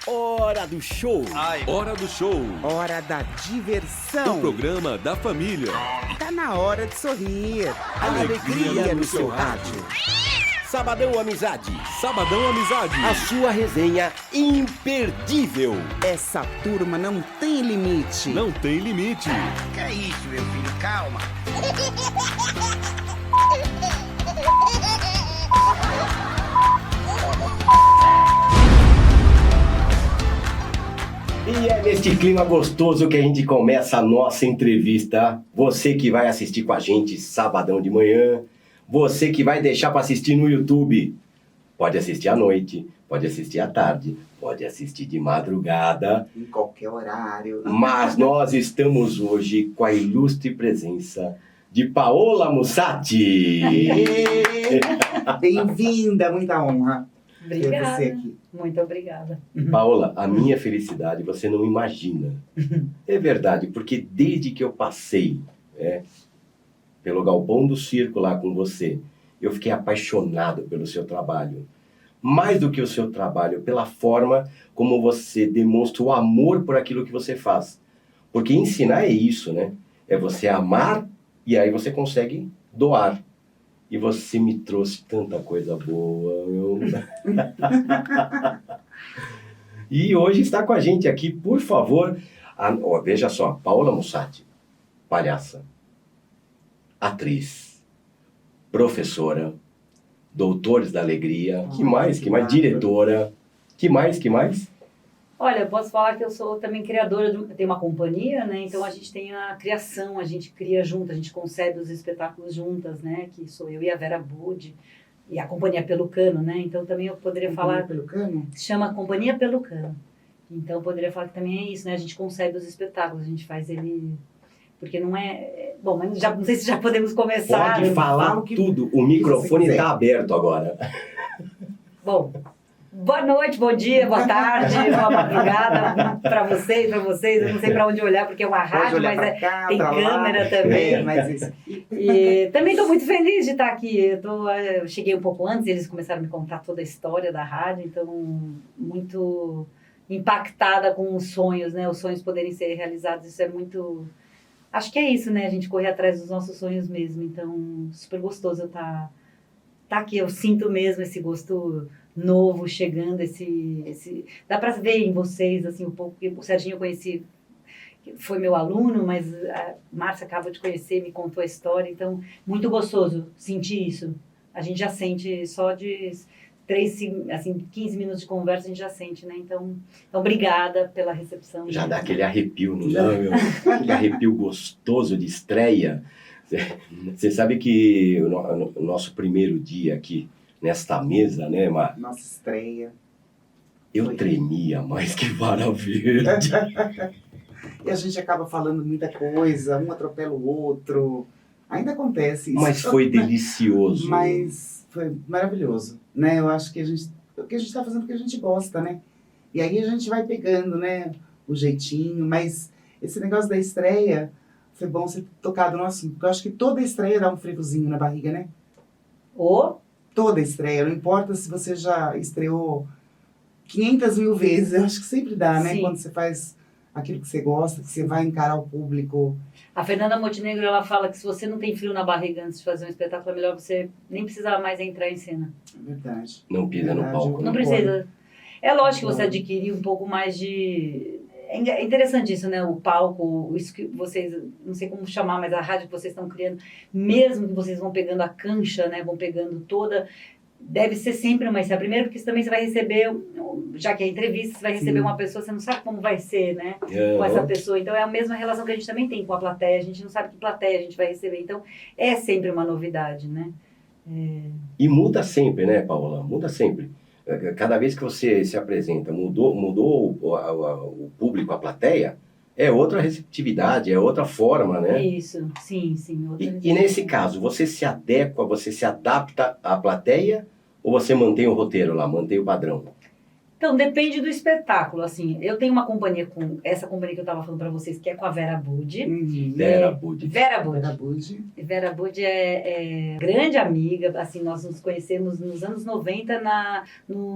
Hora do show. Hora do show. Hora da diversão. O programa da família. Tá na hora de sorrir. Alegria no seu rádio. Sabadão Amizade. Sabadão Amizade. A sua resenha imperdível. Essa turma não tem limite. Não tem limite. Que é isso, meu filho? Calma. E é neste clima gostoso que a gente começa a nossa entrevista. Você que vai assistir com a gente sabadão de manhã, você que vai deixar para assistir no YouTube, pode assistir à noite, pode assistir à tarde, pode assistir de madrugada. Em qualquer horário. Mas nós estamos hoje com a ilustre presença de Paola Mussati. Bem-vinda, muita honra ter Obrigada. você aqui. Muito obrigada. Paola, a minha felicidade você não imagina. É verdade, porque desde que eu passei pelo Galpão do Circo lá com você, eu fiquei apaixonado pelo seu trabalho. Mais do que o seu trabalho, pela forma como você demonstra o amor por aquilo que você faz. Porque ensinar é isso, né? É você amar e aí você consegue doar. E você me trouxe tanta coisa boa. E hoje está com a gente aqui, por favor. Veja só, Paola Mussati, palhaça, atriz, professora, doutores da alegria, que mais? Diretora, que mais? Olha, eu posso falar que eu sou também criadora, eu tenho uma companhia, né? Então a gente tem a criação, a gente cria junto, a gente concebe os espetáculos juntas, né? Que sou eu e a Vera Budi e a Companhia Pelucano, né? Então também eu poderia falar... Pelucano? Se chama Companhia Pelucano. Então eu poderia falar que também é isso, né? A gente concebe os espetáculos, a gente faz ele... Porque não é... Bom, mas já, não sei se já podemos começar. Pode falar tudo, o microfone está aberto agora. Bom, boa noite, bom dia, boa tarde, boa madrugada para vocês. Eu não sei para onde olhar, porque é uma rádio, mas tem câmera também. Mas isso. E também estou muito feliz de estar aqui. Eu cheguei um pouco antes, eles começaram a me contar toda a história da rádio, então muito impactada com os sonhos, né? Os sonhos poderem ser realizados, isso é muito... Acho que é isso, né? A gente correr atrás dos nossos sonhos mesmo. Então, super gostoso eu estar aqui. Eu sinto mesmo esse gosto novo chegando, dá para ver em vocês, assim, um pouco, que o Serginho eu conheci, foi meu aluno, mas a Márcia acaba de conhecer, me contou a história, então, muito gostoso sentir isso. A gente já sente só de 15 minutos de conversa, a gente já sente, né? Então obrigada pela recepção. Já dá aquele arrepio, não dá, meu? Aquele arrepio gostoso de estreia. Você sabe que o nosso primeiro dia aqui, nesta mesa, né, Mar? Nossa estreia. Eu tremia mais que vara verde. E a gente acaba falando muita coisa, um atropela o outro. Ainda acontece isso. Mas foi delicioso. Mas foi maravilhoso, né? Eu acho que o que a gente está fazendo porque a gente gosta, né? E aí a gente vai pegando, né, o jeitinho. Mas esse negócio da estreia, foi bom você ter tocado no assunto. Porque eu acho que toda estreia dá um friozinho na barriga, né? Toda estreia, não importa se você já estreou 500 mil vezes, eu acho que sempre dá, né? Sim. Quando você faz aquilo que você gosta, que você vai encarar o público. A Fernanda Montenegro, ela fala que se você não tem frio na barriga antes de fazer um espetáculo, é melhor você nem precisar mais entrar em cena. É verdade. Não pisa no palco. Não né? precisa. É lógico que você adquirir um pouco mais de... É interessante isso, né? O palco, isso que vocês, não sei como chamar, mas a rádio que vocês estão criando, mesmo que vocês vão pegando a cancha, né? Vão pegando toda... Deve ser sempre uma estreia. Primeiro porque também você vai receber, já que é entrevista, você vai receber uma pessoa, você não sabe como vai ser, né? Com essa pessoa. Então é a mesma relação que a gente também tem com a plateia. A gente não sabe que plateia a gente vai receber. Então é sempre uma novidade, né? E muda sempre, né, Paola? Muda sempre. Cada vez que você se apresenta, mudou o público, a plateia, é outra receptividade, é outra forma, né? Isso, sim. E nesse caso, você se adequa, você se adapta à plateia ou você mantém o roteiro lá, mantém o padrão? Então, depende do espetáculo, assim. Eu tenho uma companhia com... Essa companhia que eu estava falando para vocês, que é com a Vera Budi. Vera Budi. Vera Budi. Vera Budi. Vera Budi é grande amiga, assim, nós nos conhecemos nos anos 90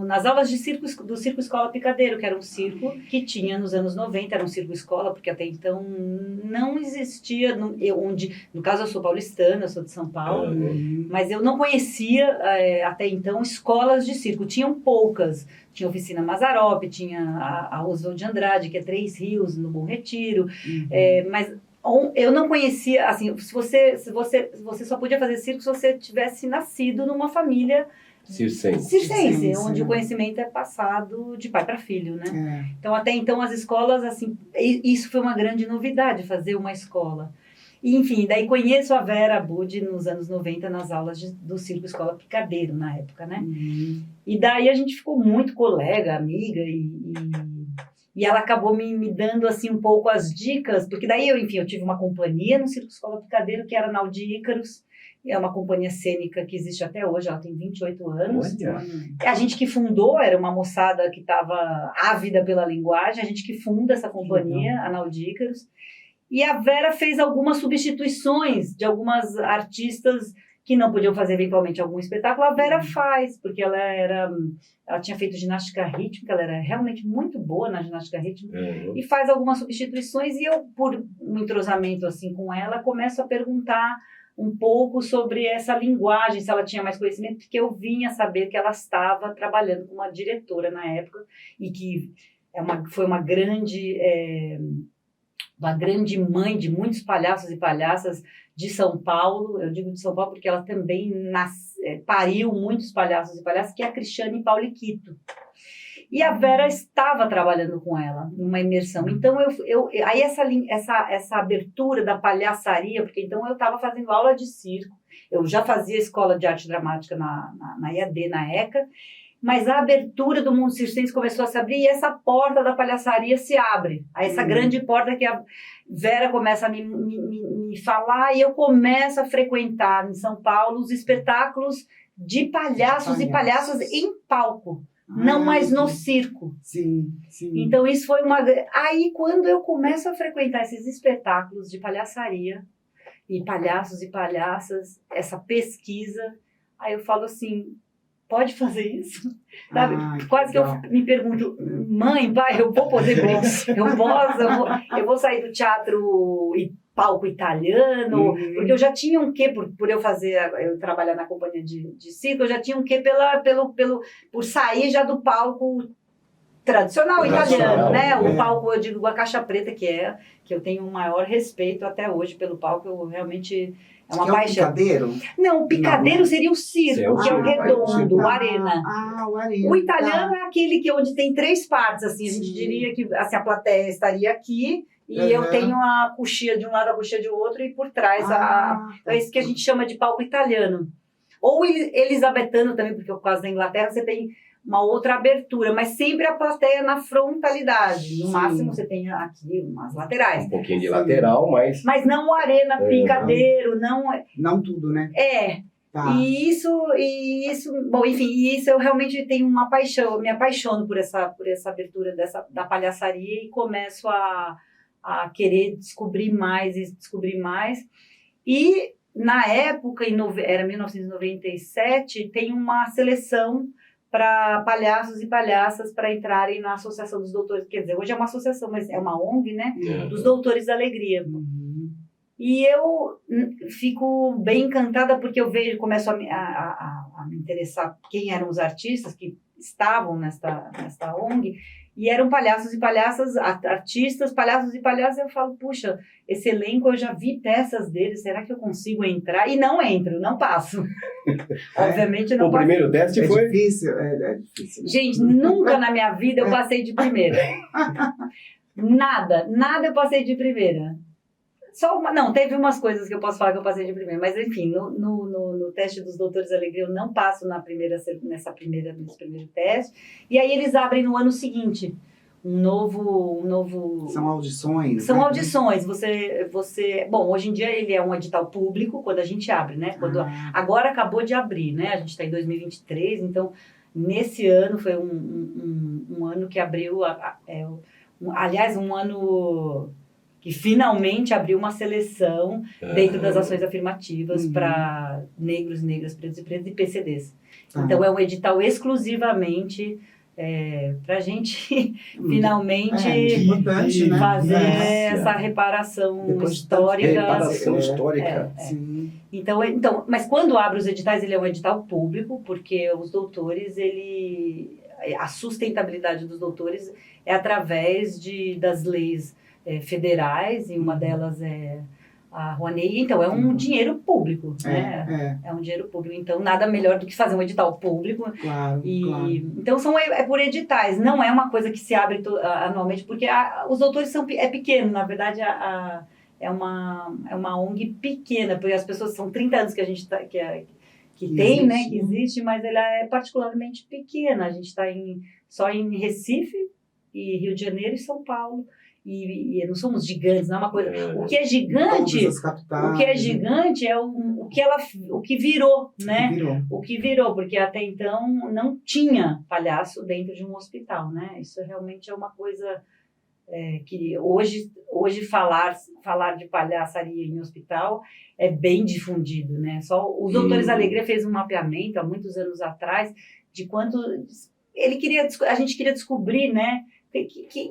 nas aulas de circo, do Circo Escola Picadeiro, que era um circo que tinha nos anos 90, era um circo escola, porque até então não existia, no caso eu sou paulistana, eu sou de São Paulo, mas eu não conhecia até então escolas de circo, tinham poucas. Tinha a Oficina Mazzaropi, tinha a Oswald de Andrade, que é Três Rios, no Bom Retiro, mas eu não conhecia, assim, você só podia fazer circo se você tivesse nascido numa família circense, onde o conhecimento é passado de pai para filho, né? Então, até então, as escolas, assim, isso foi uma grande novidade, fazer uma escola. E, enfim, daí conheço a Vera Budi nos anos 90 nas aulas do Circo Escola Picadeiro, na época, né? E daí a gente ficou muito colega, amiga, e ela acabou me dando, assim, um pouco as dicas, porque daí eu tive uma companhia no Circo Escola Picadeiro, que era Naldi Ícaros, é uma companhia cênica que existe até hoje, ela tem 28 anos. Olha. A gente que fundou, era uma moçada que estava ávida pela linguagem, a gente que funda essa companhia, a Naldi Ícaros. E a Vera fez algumas substituições de algumas artistas que não podiam fazer eventualmente algum espetáculo. A Vera faz, porque ela tinha feito ginástica rítmica, ela era realmente muito boa na ginástica rítmica, e faz algumas substituições, e eu, por um entrosamento assim com ela, começo a perguntar um pouco sobre essa linguagem, se ela tinha mais conhecimento, porque eu vinha saber que ela estava trabalhando com uma diretora na época, e que foi uma grande mãe de muitos palhaços e palhaças de São Paulo. Eu digo de São Paulo porque ela também pariu muitos palhaços e palhaças, que é a Cristiane Pauliquito. E a Vera estava trabalhando com ela numa imersão. Então, aí essa abertura da palhaçaria, porque então eu estava fazendo aula de circo, eu já fazia escola de arte dramática na IAD, na ECA, mas a abertura do mundo circense começou a se abrir, e essa porta da palhaçaria se abre. Aí essa grande porta que a Vera começa a me falar, e eu começo a frequentar em São Paulo os espetáculos de palhaços e palhaças em palco, não mais no circo. Sim. Então isso foi Aí quando eu começo a frequentar esses espetáculos de palhaçaria, e palhaços e palhaças, essa pesquisa, aí eu falo assim... Pode fazer isso? Sabe? Quase que eu me pergunto, mãe, pai, eu vou poder eu vou sair do teatro e palco italiano, porque eu já tinha um quê, por eu trabalhar na companhia de circo, eu já tinha um quê por sair já do palco tradicional italiano, né? O palco, eu digo, a Caixa Preta, que eu tenho o maior respeito até hoje pelo palco, eu realmente... É uma paixão. O picadeiro? Não, o picadeiro seria o circo, que é o redondo, o arena. O arena. O italiano é aquele onde tem 3 partes, assim, a gente diria que assim, a plateia estaria aqui, e eu tenho a coxia de um lado, a coxia de outro, e por trás é isso que a gente chama de palco italiano. Ou elisabetano também, porque por causa da Inglaterra você tem uma outra abertura, mas sempre a plateia na frontalidade. No máximo você tem aqui umas laterais. Um pouquinho de lateral, mas... Mas não o arena, picadeiro, não... Não tudo, né? Tá. E isso, bom, enfim, isso eu realmente tenho uma paixão, eu me apaixono por essa abertura da palhaçaria, e começo a querer descobrir mais. E na época, era 1997, tem uma seleção para palhaços e palhaças para entrarem na Associação dos Doutores. Quer dizer, hoje é uma associação, mas é uma ONG, né? Dos Doutores da Alegria. E eu fico bem encantada, porque eu começo a me interessar quem eram os artistas que estavam nesta ONG, e eram palhaços e palhaças, artistas, palhaços e palhaças. Eu falo, puxa, esse elenco, eu já vi peças deles, será que eu consigo entrar? E não entro, não passo. Obviamente não passo. O primeiro teste foi... Difícil, é difícil. Gente, nunca na minha vida eu passei de primeira. Nada eu passei de primeira. Não, teve umas coisas que eu posso falar que eu passei de primeira, mas enfim, no teste dos Doutores da Alegria eu não passo nesse primeiro teste, e aí eles abrem no ano seguinte um novo... São audições. São audições, bom, hoje em dia ele é um edital público quando a gente abre, né? Agora acabou de abrir, né? A gente está em 2023, então Nesse ano foi um ano que abriu, aliás, um ano que finalmente abriu uma seleção dentro das ações afirmativas para negros, negras, pretos e pretas e PCDs. Então, é um edital exclusivamente para a gente finalmente importante, né? fazer essa reparação Depois de histórica. Reparação histórica. Sim. Então, mas quando abre os editais, ele é um edital público, porque os doutores, a sustentabilidade dos doutores é através das leis federais, e uma delas é a Rouanet. Então, é um dinheiro público, né? É um dinheiro público. Então, nada melhor do que fazer um edital público. Claro, claro. Então, é por editais, não é uma coisa que se abre anualmente, porque os doutores é pequeno, na verdade, é uma ONG pequena, porque as pessoas são 30 anos que a gente que tem, né, que existe, mas ela é particularmente pequena. A gente está só em Recife, e Rio de Janeiro e São Paulo. E não somos gigantes, não é uma coisa. O que é gigante, é o que virou, né? O que virou, porque até então não tinha palhaço dentro de um hospital, né? Isso realmente é uma coisa que hoje falar de palhaçaria em hospital é bem difundido, né? Só os Doutores Alegria fez um mapeamento há muitos anos atrás de quanto a gente queria descobrir, né?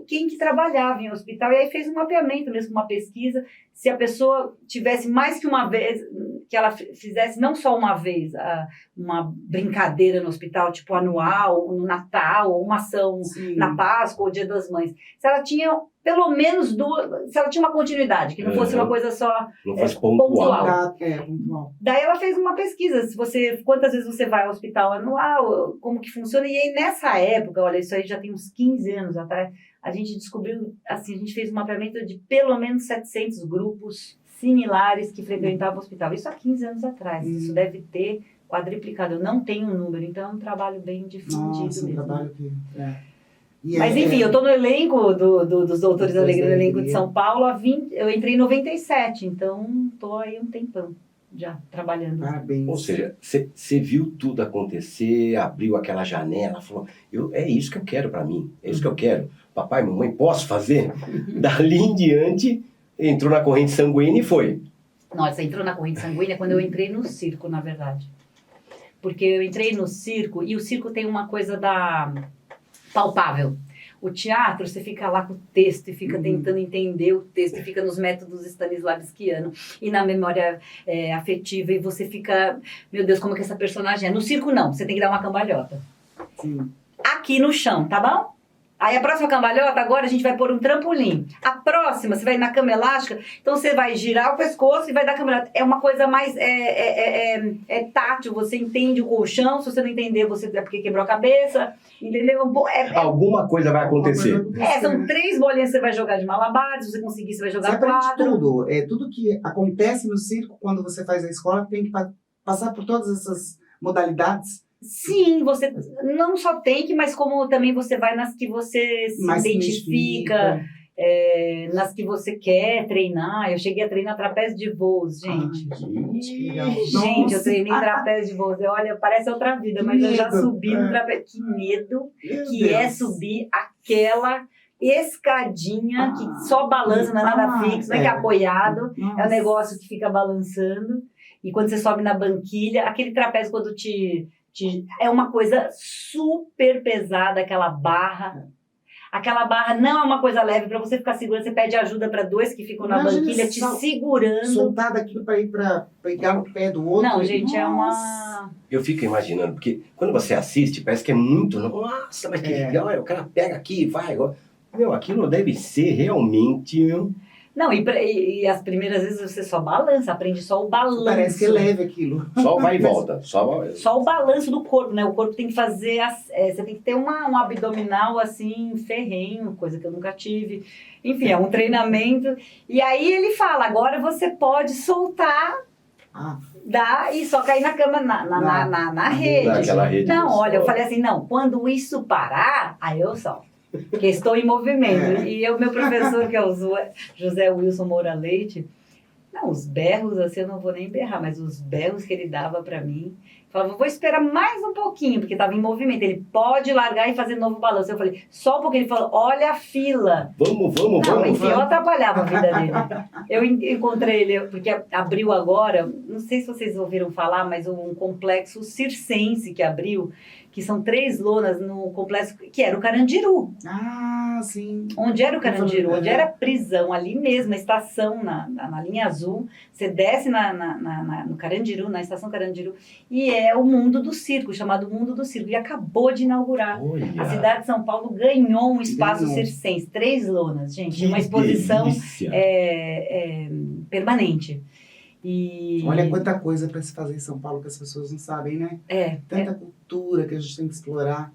Quem que trabalhava em hospital, e aí fez um mapeamento mesmo, uma pesquisa, se a pessoa tivesse mais que uma vez, que ela fizesse não só uma vez uma brincadeira no hospital, tipo anual, ou no Natal, ou uma ação na Páscoa, ou Dia das Mães, se ela tinha pelo menos duas, se ela tinha uma continuidade, que não fosse uma coisa só não fosse pontual. Pontual. Daí ela fez uma pesquisa, quantas vezes você vai ao hospital anual, como que funciona, e aí nessa época, olha, isso aí já tem uns 15 anos atrás, a gente descobriu, assim, a gente fez um mapeamento de pelo menos 700 grupos similares que frequentavam o hospital, isso há 15 anos atrás, isso deve ter quadriplicado, eu não tenho um número, então é um trabalho bem difundido mesmo. Trabalho que... Mas enfim, eu estou no elenco dos Doutores da Alegria, no elenco de São Paulo, eu entrei em 97, então estou aí um tempão já trabalhando. Parabéns. Ou seja, você viu tudo acontecer, abriu aquela janela, falou, é isso que eu quero para mim, é isso que eu quero. Papai, mamãe, posso fazer? Dali em diante, entrou na corrente sanguínea e foi. Nossa, entrou na corrente sanguínea quando eu entrei no circo, na verdade. Porque eu entrei no circo, e o circo tem uma coisa palpável. O teatro, você fica lá com o texto e fica tentando entender o texto, e fica nos métodos stanislavskianos e na memória afetiva, e você fica, meu Deus, como que essa personagem é? No circo não, você tem que dar uma cambalhota. Sim. Aqui no chão, tá bom? Aí a próxima cambalhota, agora a gente vai pôr um trampolim. A próxima, você vai na cama elástica, então você vai girar o pescoço e vai dar cambalhota. É uma coisa mais tátil, você entende o colchão, se você não entender, é porque quebrou a cabeça, entendeu? Alguma coisa vai acontecer. São 3 bolinhas que você vai jogar de malabares, se você conseguir, você vai jogar 4. Tudo. Tudo que acontece no circo, quando você faz a escola, tem que passar por todas essas modalidades. Sim, você não só tem que, mas como também você vai nas que você se identifica, nas que você quer treinar. Eu cheguei a treinar trapézio de voos, gente. Gente, eu treinei trapézio de voos. Olha, parece outra vida, mas eu já subi no trapézio. Que medo que é subir aquela escadinha que só balança, não é nada fixo, não é que é apoiado, é um negócio que fica balançando. E quando você sobe na banquilha, aquele trapézio quando é uma coisa super pesada, aquela barra. Aquela barra não é uma coisa leve, para você ficar segura, você pede ajuda para 2 que ficam na banquilha te segurando. Soltar daquilo para ir para pegar no pé do outro. Não, gente, é uma... Eu fico imaginando, porque quando você assiste, parece que é muito... Nossa, mas que legal, o cara pega aqui, vai... Meu, aquilo deve ser realmente... Não, e as primeiras vezes você só balança, aprende só o balanço. Parece que é leve aquilo. Só vai e volta. Só o balanço do corpo, né? O corpo tem que fazer... você tem que ter um abdominal, assim, ferrenho, coisa que eu nunca tive. Enfim, é um treinamento. E aí ele fala, agora você pode soltar... e só cair na cama, na rede. Naquela rede. Não, olha, eu falei assim, não, quando isso parar, aí eu solto. Porque estou em movimento. E o meu professor, que é o José Wilson Moura Leite, Não, os berros, assim, eu não vou nem berrar, mas os berros que ele dava pra mim, falava, vou esperar mais um pouquinho, porque tava em movimento, ele pode largar e fazer novo balanço. Eu falei, só um pouquinho, ele falou, olha a fila. Vamos, Não, enfim, eu atrapalhava a vida dele. Eu encontrei ele, porque abriu agora, não sei se vocês ouviram falar, mas um complexo circense que abriu, que são 3 lonas no complexo, que era o Carandiru. Ah, sim. Onde era o Carandiru? Eu Onde era a prisão, ali mesmo, a estação, na linha azul. Você desce no Carandiru, na estação Carandiru, e é o Mundo do Circo, chamado Mundo do Circo. E acabou de inaugurar. Olha. A cidade de São Paulo ganhou um espaço Ganhou. circense, 3 lonas, gente. Que Uma exposição delícia. permanente. E, Olha quanta coisa para se fazer em São Paulo que as pessoas não sabem, né? Tanta cultura que a gente tem que explorar.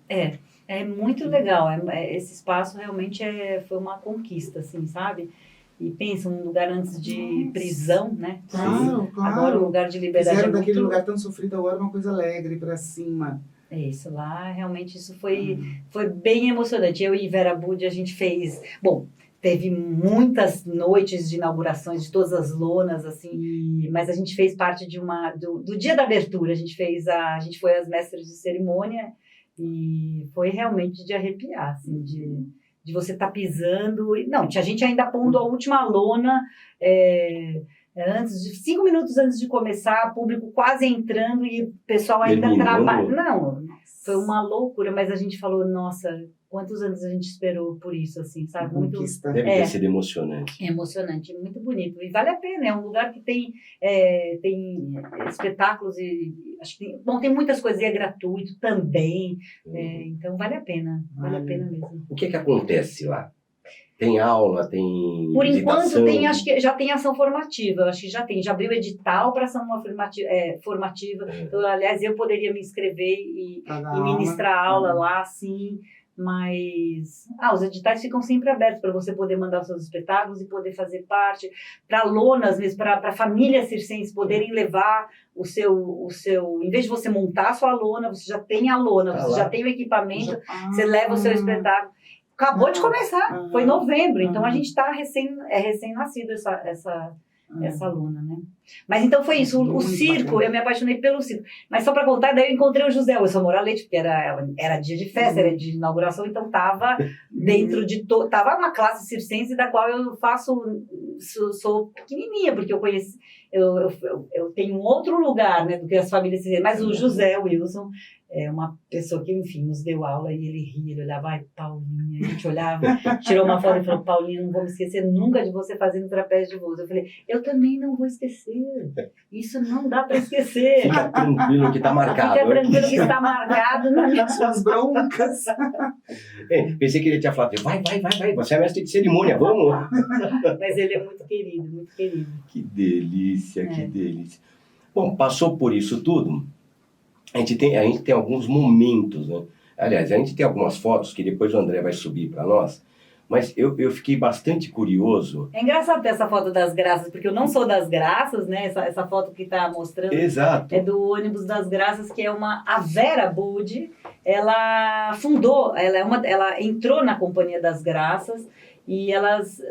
É muito legal. Esse espaço realmente foi uma conquista, assim, sabe? E pensa, um lugar antes de Nossa. prisão, né? Claro, claro. Agora o lugar de liberdade Fizeram é daquele muito... lugar tão sofrido agora uma coisa alegre para cima. É isso lá, realmente isso foi bem emocionante. Eu e Vera Budi, a gente fez... Bom, teve muitas noites de inaugurações de todas as lonas, assim, mas a gente fez parte do dia da abertura, a gente foi às mestras de cerimônia e foi realmente de arrepiar, assim, de você estar pisando. Não, tinha gente ainda pondo a última lona, antes de 5 minutos antes de começar, público quase entrando e o pessoal ainda Terminando. trabalha. Não, foi uma loucura, mas a gente falou, nossa, quantos anos a gente esperou por isso, assim, sabe? Muito Conquista. Deve ter sido emocionante. emocionante, muito bonito. E vale a pena, é um lugar que tem espetáculos e acho que tem muitas coisas e é gratuito também. Então vale a pena mesmo. O que acontece lá? Tem aula, tem Por enquanto visitação? acho que já tem ação formativa, acho que já abriu edital para ação formativa. Então, aliás, eu poderia me inscrever e ministrar aula lá, sim, mas os editais ficam sempre abertos para você poder mandar os seus espetáculos e poder fazer parte, para lonas mesmo, para famílias circenses poderem levar o seu, em vez de você montar a sua lona, você já tem a lona, Tá você lá. já tem o equipamento, você leva o seu espetáculo. Acabou de começar, foi em novembro, então a gente está recém-nascido essa luna, né? Mas então foi isso, o Muito circo, bacana. eu me apaixonei pelo circo. Mas só para contar, daí eu encontrei o José Wilson Moura Leite, porque era dia de festa, era de inauguração, então tava dentro de tava uma classe circense da qual eu sou pequenininha, porque eu conheci, eu tenho um outro lugar, né, do que as famílias circenses, mas o José Wilson é uma pessoa que, enfim, nos deu aula e ele ria, ele olhava, ai, Paulinha, a gente olhava, tirou uma foto e falou, Paulinha, não vou me esquecer nunca de você fazendo trapézio de voo. Eu falei, eu também não vou esquecer, isso não dá para esquecer. Fica tranquilo que tá marcado. Fica tranquilo que está marcado na minha... Suas broncas. Pensei que ele tinha falado, vai, você é mestre de cerimônia, vamos. Mas ele é muito querido, muito querido. Que delícia, que delícia. Bom, passou por isso tudo, a gente tem alguns momentos, né? Aliás, a gente tem algumas fotos que depois o André vai subir para nós, mas eu fiquei bastante curioso. É engraçado ter essa foto das graças, porque eu não sou das graças, né? Essa foto que está mostrando Exato. é do ônibus das graças, que é a Vera Budi, ela fundou, ela entrou na Companhia das Graças e elas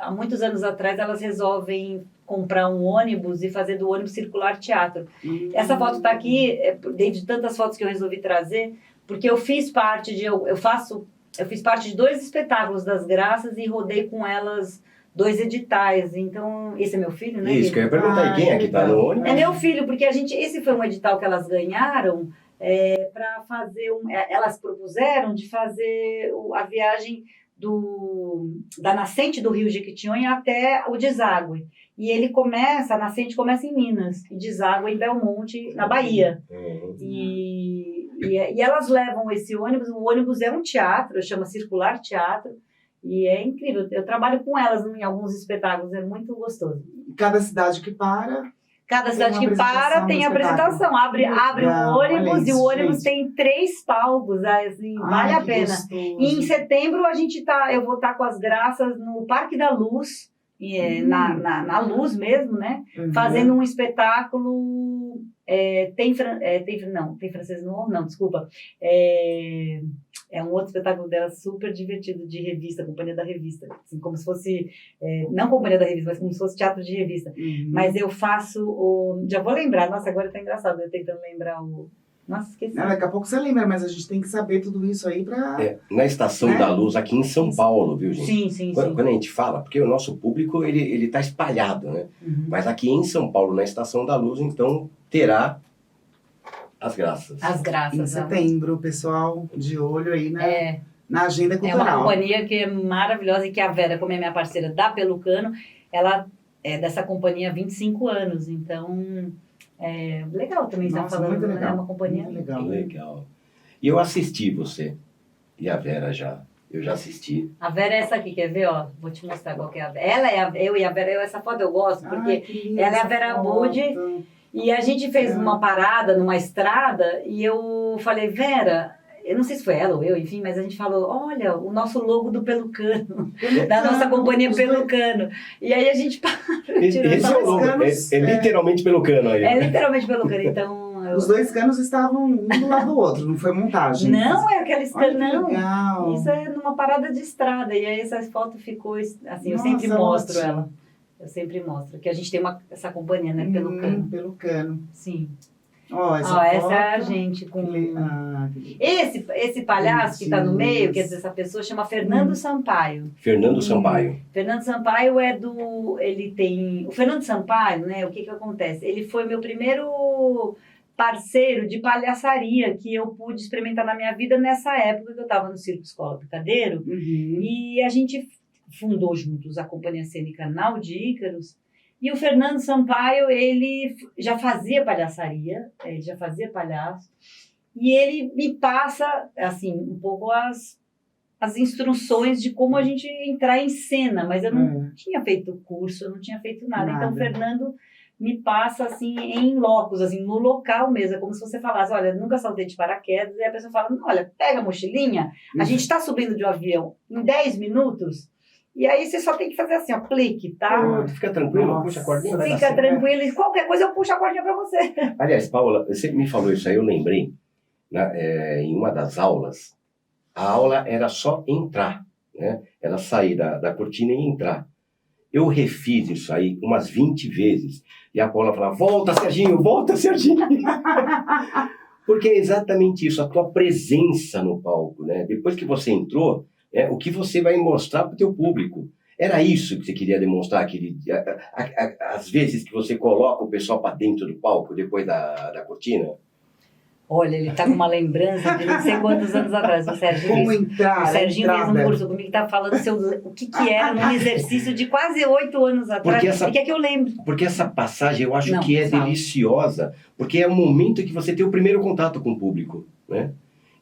há muitos anos atrás, elas resolvem comprar um ônibus e fazer do ônibus circular teatro. Essa foto está aqui, dentre tantas fotos que eu resolvi trazer, porque eu fiz parte de 2 espetáculos das graças e rodei com elas 2 editais. Então, esse é meu filho, né? Isso, que eu ia perguntar, e quem é que tá no ônibus? É meu filho, porque esse foi um edital que elas ganharam para fazer elas propuseram de fazer a viagem da nascente do Rio Jequitinhonha até o deságue. E a nascente começa em Minas e deságua em Belmonte, na Bahia. E elas levam esse ônibus, o ônibus é um teatro, chama Circular Teatro, e é incrível. Eu trabalho com elas em alguns espetáculos, é muito gostoso. Cada cidade que para... Cada cidade uma que para apresentação tem do apresentação. Abre o ônibus olha e isso, o ônibus gente. tem 3 palcos, assim, vale a pena. E em setembro eu vou estar com as graças no Parque da Luz, na Luz mesmo, né? Fazendo um espetáculo. Tem francês no não, desculpa. É um outro espetáculo dela super divertido, de revista, Companhia da Revista. Assim, como se fosse, não Companhia da Revista, mas como se fosse teatro de revista. Mas eu faço já vou lembrar, nossa, agora tá engraçado, eu tentando lembrar Nossa, esqueci. Não, daqui a pouco você lembra, mas a gente tem que saber tudo isso aí pra... Na Estação Né? da Luz, aqui em São Paulo, viu, gente? Sim, sim, Quando, sim. quando a gente fala, porque o nosso público, ele tá espalhado, né? Uhum. Mas aqui em São Paulo, na Estação da Luz, então, terá as graças. As graças. Em setembro, pessoal, de olho aí na agenda É uma cultural. companhia que é maravilhosa e que a Vera, como é minha parceira da Pelucano, ela é dessa companhia há 25 anos. Então, legal também estar Nossa, falando, muito né? legal. É uma companhia. Muito legal. Legal. E eu assisti você. E a Vera já. Eu já assisti. A Vera é essa aqui, quer ver? Ó, vou te mostrar qual que é a Vera. Eu e a Vera, essa foto eu gosto, porque Ai, que linda ela é a essa Vera foto. Budi. E a gente fez uma parada numa estrada e eu falei, Vera, eu não sei se foi ela ou eu, enfim, mas a gente falou, olha, o nosso logo do Pelucano, da nossa companhia Pelucano. E aí a gente Esse é o logo. É literalmente pelo cano aí. É literalmente Pelucano, então... Os dois canos estavam um do lado do outro, não foi montagem. Não, é aquela Olha escana, que não. legal. Isso é numa parada de estrada. E aí essa foto ficou assim, eu Nossa, sempre mostro ótimo. ela. Eu sempre mostro. Que a gente tem essa companhia, né? Pelucano. Pelo cano. Sim. Ó, Essa é a gente com... que Esse palhaço que está no Bonitinho. meio, quer dizer, essa pessoa chama Fernando Sampaio. Fernando Sampaio. Fernando Sampaio ele tem... O Fernando Sampaio, né? O que acontece? Ele foi meu primeiro parceiro de palhaçaria que eu pude experimentar na minha vida nessa época que eu estava no Circo Escola Picadeiro. Uhum. E a gente fundou juntos a Companhia Cênica Nau de Ícaros. E o Fernando Sampaio, ele já fazia palhaçaria, ele já fazia palhaço. E ele me passa, assim, um pouco as instruções de como a gente entrar em cena. Mas eu não tinha feito curso, eu não tinha feito nada. Então, o Fernando me passa, assim, em locos, assim, no local mesmo. É como se você falasse, olha, nunca saltei de paraquedas. E a pessoa fala, olha, pega a mochilinha, a gente está subindo de um avião em 10 minutos. E aí você só tem que fazer assim, ó, clique, tá? Fica tranquilo, Nossa, puxa a cordinha. Vai dar Fica certo. tranquilo. E qualquer coisa eu puxo a cordinha pra você. Aliás, Paula, você me falou isso aí, eu lembrei, né, em uma das aulas, a aula era só entrar, né? Era sair da cortina e entrar. Eu refiz isso aí umas 20 vezes. E a Paula falava, volta, Serginho, volta, Serginho. Porque é exatamente isso, a tua presença no palco, né? Depois que você entrou, o que você vai mostrar para o teu público. Era isso que você queria demonstrar, às vezes que você coloca o pessoal para dentro do palco, depois da cortina? Olha, ele tá com uma lembrança de não sei quantos anos atrás. O Serginho, Como fez, entrar, o Serginho fez um entrada. curso comigo que tá falando o que era num exercício de quase 8 anos atrás. E que é que eu lembro. Porque essa passagem eu acho Não, que é fala. deliciosa, porque é o momento que você tem o primeiro contato com o público, né?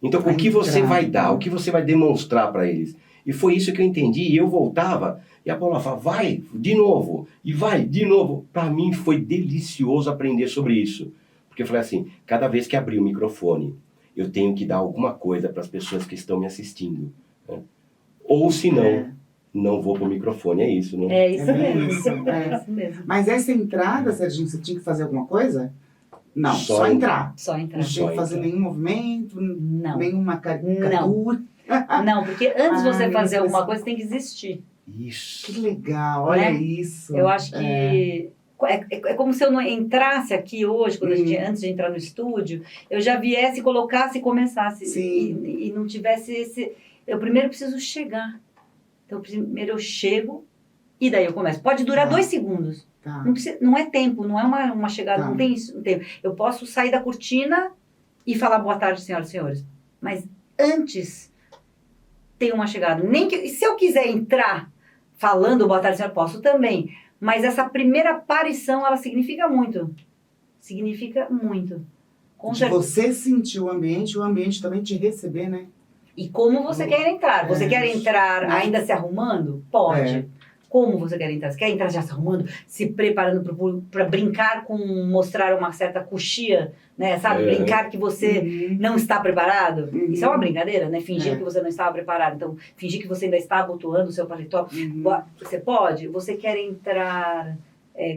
Então, o que você vai dar, o que você vai demonstrar para eles? E foi isso que eu entendi, e eu voltava, e a Paula falava, vai, de novo, e vai, de novo. Para mim foi delicioso aprender sobre isso. Porque eu falei assim, cada vez que abrir o microfone, eu tenho que dar alguma coisa para as pessoas que estão me assistindo, né? Ou se não, não vou pro microfone, é isso, né? É isso É mesmo. isso, É isso mesmo. Mas essa entrada, Serginho, você tinha que fazer alguma coisa? Não, Só só entrar. Só entrar. Não tinha Só que fazer entrar. nenhum movimento, Não. nenhuma caricatura. Não, porque antes de você Ai, fazer meu alguma Deus. coisa, tem que existir. Isso. Que legal, olha Né? isso. Eu acho que é como se eu não entrasse aqui hoje, quando antes de entrar no estúdio, eu já viesse, colocasse e começasse. Sim. E não tivesse esse... Eu primeiro preciso chegar. Então, primeiro eu chego e daí eu começo. Pode durar 2 segundos. Tá. Não é tempo, não é uma chegada, Tá. não tem isso. Não tem. Eu posso sair da cortina e falar boa tarde, senhoras e senhores. Mas antes tem uma chegada. Nem que, se eu quiser entrar falando boa tarde, senhora, posso também. Mas essa primeira aparição, ela significa muito. Significa muito. Com De certeza. você sentir o ambiente também te receber, né? E como você quer entrar? Você quer entrar ainda se arrumando? Pode. É. Como você quer entrar? Você quer entrar já se arrumando, se preparando para brincar com mostrar uma certa coxia, né? Sabe? Brincar que você não está preparado. Isso é uma brincadeira, né? Fingir que você não estava preparado. Então, fingir que você ainda está abotoando o seu paletó. Você pode? Você quer entrar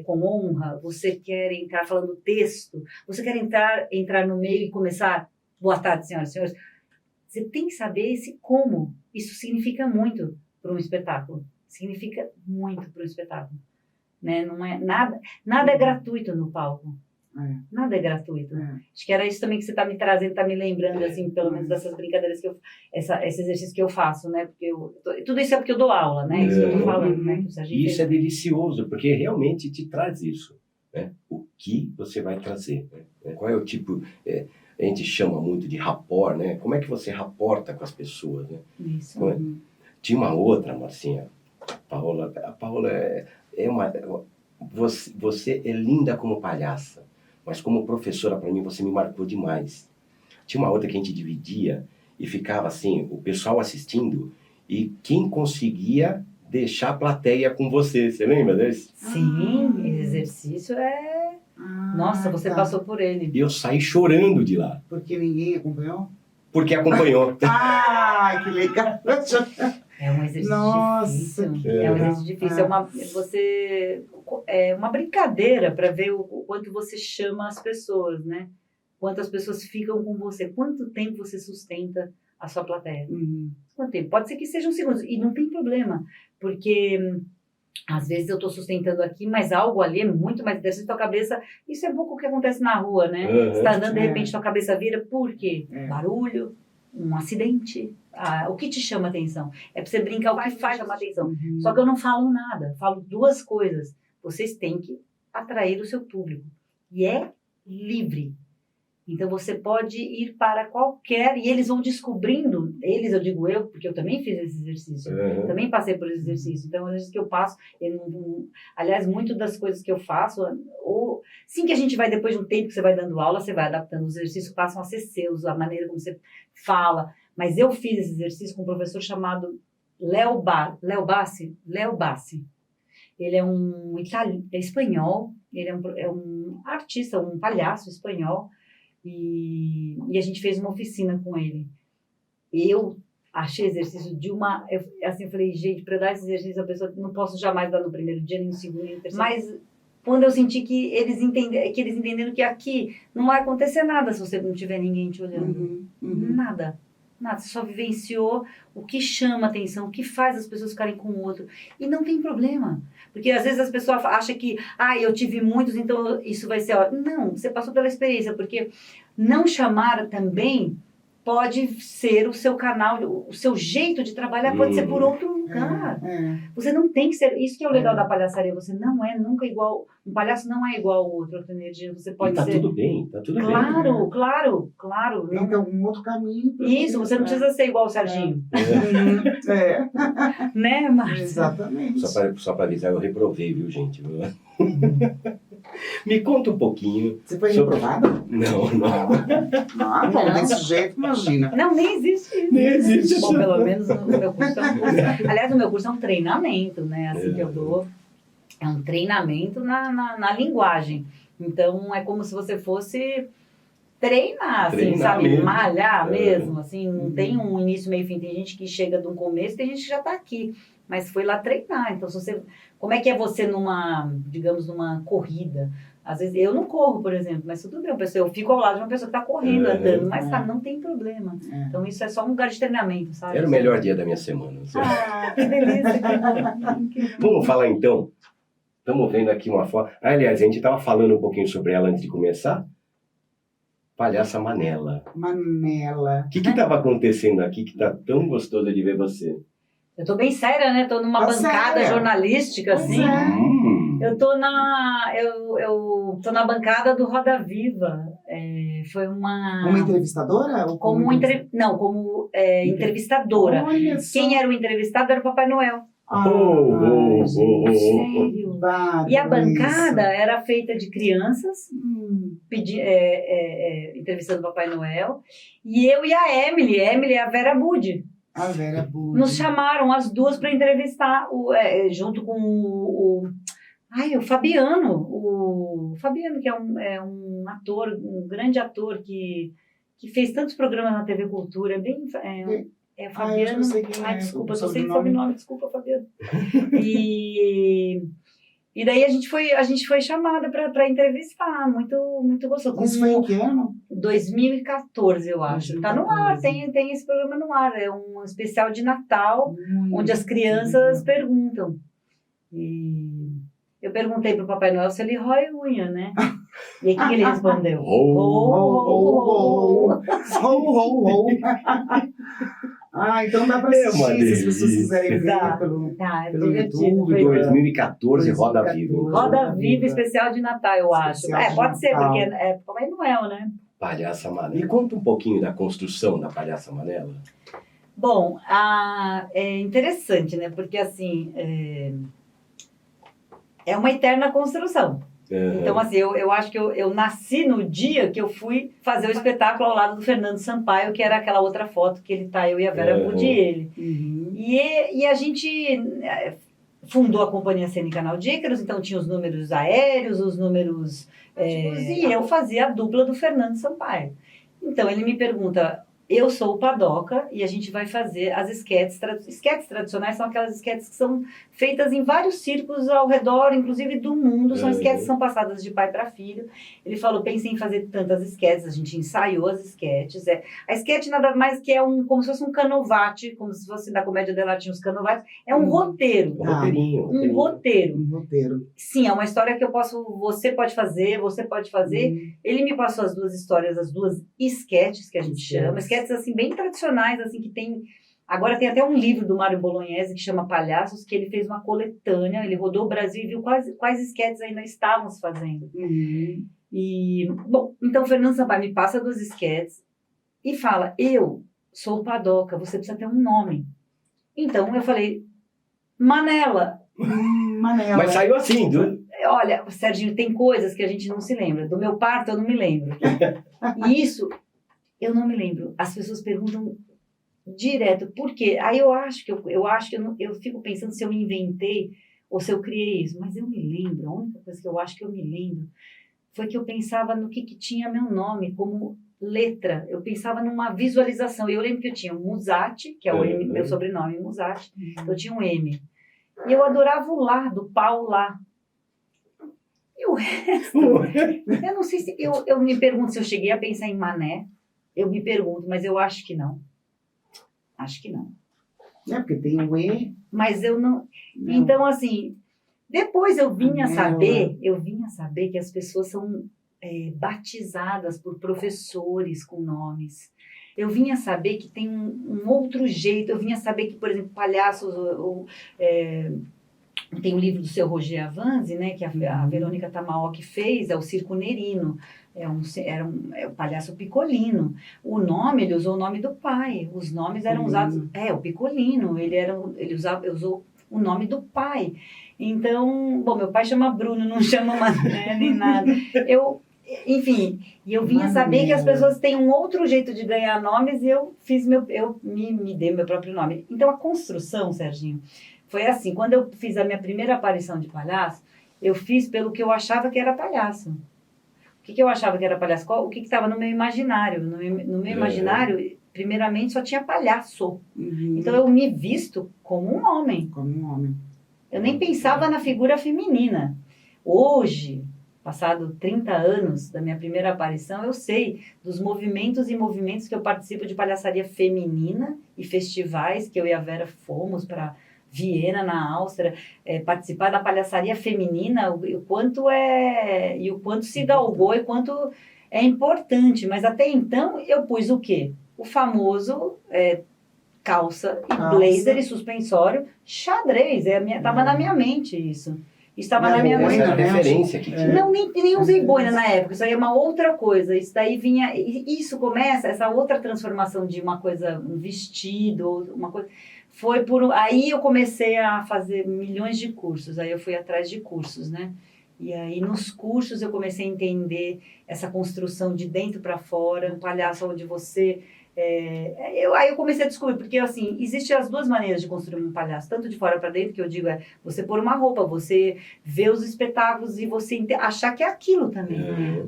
com honra? Você quer entrar falando texto? Você quer entrar no meio e começar? Boa tarde, senhoras e senhores. Você tem que saber esse como. Isso significa muito para um espetáculo. Significa muito para um espetáculo. Né? Não é nada é gratuito no palco. Nada é gratuito. Acho que era isso também que você está me trazendo, está me lembrando, assim, pelo menos dessas brincadeiras que esse exercício que eu faço, né? Porque tudo isso é porque eu dou aula, né? Isso que eu estou falando, né? Que o Serginho E isso fez. é delicioso, porque realmente te traz isso. Né? O que você vai trazer? Né? Qual é o tipo... a gente chama muito de rapport, né? Como é que você raporta com as pessoas, né? Isso. Tinha uma outra, Marcinha, a Paola é uma... Você é linda como palhaça, mas como professora, para mim, você me marcou demais. Tinha uma outra que a gente dividia e ficava assim, o pessoal assistindo, e quem conseguia deixar a plateia com você. Você lembra desse? Sim, esse exercício é... Nossa, você passou por ele. E eu saí chorando de lá, Porque ninguém acompanhou? porque acompanhou. Ah, que legal. É um exercício Nossa, difícil. que É um legal. exercício difícil. É uma brincadeira para ver o quanto você chama as pessoas, né? Quantas pessoas ficam com você. Quanto tempo você sustenta a sua plateia. Quanto tempo? Pode ser que sejam segundos. E não tem problema. Porque... às vezes eu estou sustentando aqui, mas algo ali é muito mais interessante. Tua cabeça, isso é pouco o que acontece na rua, né? Você está andando, de repente tua cabeça vira, por quê? Barulho, um acidente. O que te chama atenção? É para você brincar o que faz chamar atenção. Só que eu não falo nada, falo duas coisas. Vocês têm que atrair o seu público. E é livre. Então você pode ir para qualquer, e eles vão descobrindo, eu digo eu, porque eu também fiz esse exercício, também passei por esse exercício, então é um exercício que eu passo, aliás, muito das coisas que eu faço, ou sim que a gente vai, depois de um tempo que você vai dando aula, você vai adaptando, os exercícios passam a ser seus, a maneira como você fala, mas eu fiz esse exercício com um professor chamado Léo Bassi. Ele é é espanhol, ele é um artista, um palhaço espanhol, e a gente fez uma oficina com ele. Eu achei exercício eu falei, gente, para dar esse exercício, a pessoa não posso jamais dar no primeiro dia, nem no segundo, nem no terceiro. Mas quando eu senti que eles entenderam que aqui não vai acontecer nada se você não tiver ninguém te olhando. Nada. Você só vivenciou o que chama atenção, o que faz as pessoas ficarem com o outro. E não tem problema. Porque às vezes as pessoas acham que, eu tive muitos, então isso vai ser ótimo. Não, você passou pela experiência, porque não chamar também pode ser o seu canal, o seu jeito de trabalhar pode ser por outro lugar. Você não tem que ser, isso que é o legal da palhaçaria, você não é nunca igual, um palhaço não é igual ao outro, outra energia, você pode tá ser... tudo bem, tá tudo bem. Claro. Tem algum outro caminho. Isso, você não precisa ser igual o Serginho. Né, Márcia? Exatamente. Só para avisar, eu reprovei, viu, gente? Me conta um pouquinho. Você foi reprovado? Não. Bom, desse jeito, imagina. Não, nem existe isso. Nem existe isso. Bom, pelo menos no meu curso é um curso. Aliás, o meu curso é um treinamento, né? Assim que eu dou. É um treinamento na linguagem. Então, é como se você fosse treinar, assim, sabe? Mesmo. Malhar mesmo, assim. Não tem um início, meio e fim. Tem gente que chega de um começo, tem gente que já está aqui. Mas foi lá treinar. Então, como é que é você digamos, numa corrida? Às vezes, eu não corro, por exemplo, mas tudo bem, eu fico ao lado de uma pessoa que está correndo, andando, mas não tem problema. Então, isso é só um lugar de treinamento, sabe? Era o melhor dia da minha semana. Que delícia. Vamos falar, então? Estamos vendo aqui uma foto. Aliás, a gente estava falando um pouquinho sobre ela antes de começar. Palhaça Manela. Manela. O que estava acontecendo aqui que está tão gostoso de ver você? Eu tô bem séria, né? Tô numa bancada jornalística, assim. Eu tô eu tô na bancada do Roda Viva. Foi Como entrevistadora? Ou como entrevistadora. Olha só. Quem era o entrevistado era o Papai Noel. Sério? E a bancada era feita de crianças, entrevistando o Papai Noel. E eu e a Emily é a Vera Budi. A Vera Budi. Nos chamaram as duas para entrevistar, junto com o Fabiano. O Fabiano, que é um ator, um grande ator que fez tantos programas na TV Cultura. É Fabiano. Eu sei quem desculpa, eu só sei o sobrenome. Desculpa, Fabiano. E E daí a gente foi chamada para entrevistar, muito gostoso. Isso foi em que ano? 2014, eu acho. Tá no ar, tem esse programa no ar. É um especial de Natal, onde as crianças perguntam. E eu perguntei pro Papai Noel se ele rói unha, né? E aí, o que ele respondeu? Então dá pra assistir, se as pessoas quiserem ver pelo divertido. YouTube. Foi 2014, Roda Viva. Roda Viva especial de Natal, eu acho. Especial de Pode ser, Natal. porque é Papai Noel, né? Palhaça Amarela. Me conta um pouquinho da construção da Palhaça Amarela. Bom, é interessante, né? Porque, assim, é uma eterna construção. Então, assim, eu acho que eu nasci no dia que eu fui fazer o espetáculo ao lado do Fernando Sampaio, que era aquela outra foto que ele tá, eu e a Vera Budi ele. E a gente fundou a Companhia Cênica Naudícaros, então tinha os números aéreos, os números... e eu fazia a dupla do Fernando Sampaio. Então, ele me pergunta... Eu sou o Padoca e a gente vai fazer as esquetes. Esquetes tradicionais são aquelas esquetes que são feitas em vários círculos ao redor, inclusive do mundo. São esquetes que são passadas de pai para filho. Ele falou, pensei em fazer tantas esquetes. A gente ensaiou as esquetes. A esquete nada mais que como se fosse um canovate, como se fosse da Comédia dell'arte tinha os canovates. É um roteiro. Um roteiro. Sim, é uma história que você pode fazer. Ele me passou as duas histórias, as duas esquetes que a gente chama. Esquetes assim, bem tradicionais, assim, que tem... Agora tem até um livro do Mário Bolognese que chama Palhaços, que ele fez uma coletânea, ele rodou o Brasil e viu quais esquetes ainda estávamos fazendo. E, bom, então o Fernando Sampaio me passa duas esquetes e fala, eu sou o Padoca, você precisa ter um nome. Então eu falei, Manela. Manela. Mas saiu assim, Olha, Serginho, tem coisas que a gente não se lembra. Do meu parto eu não me lembro. E isso... Eu não me lembro. As pessoas perguntam direto. Por quê? Aí eu fico pensando se eu inventei ou se eu criei isso. Mas eu me lembro. A única coisa que eu acho que eu me lembro foi que eu pensava no que tinha meu nome como letra. Eu pensava numa visualização. Eu lembro que eu tinha o Musatti, que é o M, meu sobrenome, Musatti. Eu tinha um M. E eu adorava o Lá, do Paulo Lá. E o resto... eu não sei se... Eu me pergunto se eu cheguei a pensar em Mané. Eu me pergunto, mas eu acho que não. Acho que não. É, porque tem o E. Mas eu não... Então, assim, depois eu vinha saber que as pessoas são batizadas por professores com nomes. Eu vinha saber que tem um outro jeito. Eu vinha saber que, por exemplo, palhaços... tem o livro do seu Roger Avanzi, né, que a Verônica Tamaoki fez, é o Circo Nerino. É o palhaço Picolino. O nome, ele usou o nome do pai. Os nomes eram usados... o Picolino. Ele usou o nome do pai. Então, bom, meu pai chama Bruno, não chama Mané, nem nada. Enfim, e eu vinha saber que as pessoas têm um outro jeito de ganhar nomes e eu me dei meu próprio nome. Então, a construção, Serginho, foi assim. Quando eu fiz a minha primeira aparição de palhaço, eu fiz pelo que eu achava que era palhaço. O que eu achava que era palhaço? O que estava no meu imaginário? No meu imaginário, primeiramente, só tinha palhaço. Então, eu me visto como um homem. Eu nem pensava na figura feminina. Hoje, passado 30 anos da minha primeira aparição, eu sei dos movimentos e movimentos que eu participo de palhaçaria feminina e festivais que eu e a Vera fomos para Viena, na Áustria, participar da palhaçaria feminina, o quanto se galgou e quanto é importante. Mas até então eu pus o quê? O famoso calça e blazer e suspensório, xadrez. Estava na minha mente isso. Estava na minha mente. Essa era a referência que tinha. Não, nem usei boina na época. Isso aí é uma outra coisa. Isso daí vinha... Isso começa, essa outra transformação de uma coisa, um vestido, uma coisa... Aí eu comecei a fazer milhões de cursos, aí eu fui atrás de cursos, né? E aí nos cursos eu comecei a entender essa construção de dentro para fora, um palhaço onde você... Aí eu comecei a descobrir, porque assim, existem as duas maneiras de construir um palhaço, tanto de fora para dentro, que eu digo, você pôr uma roupa, você ver os espetáculos e você achar que é aquilo também.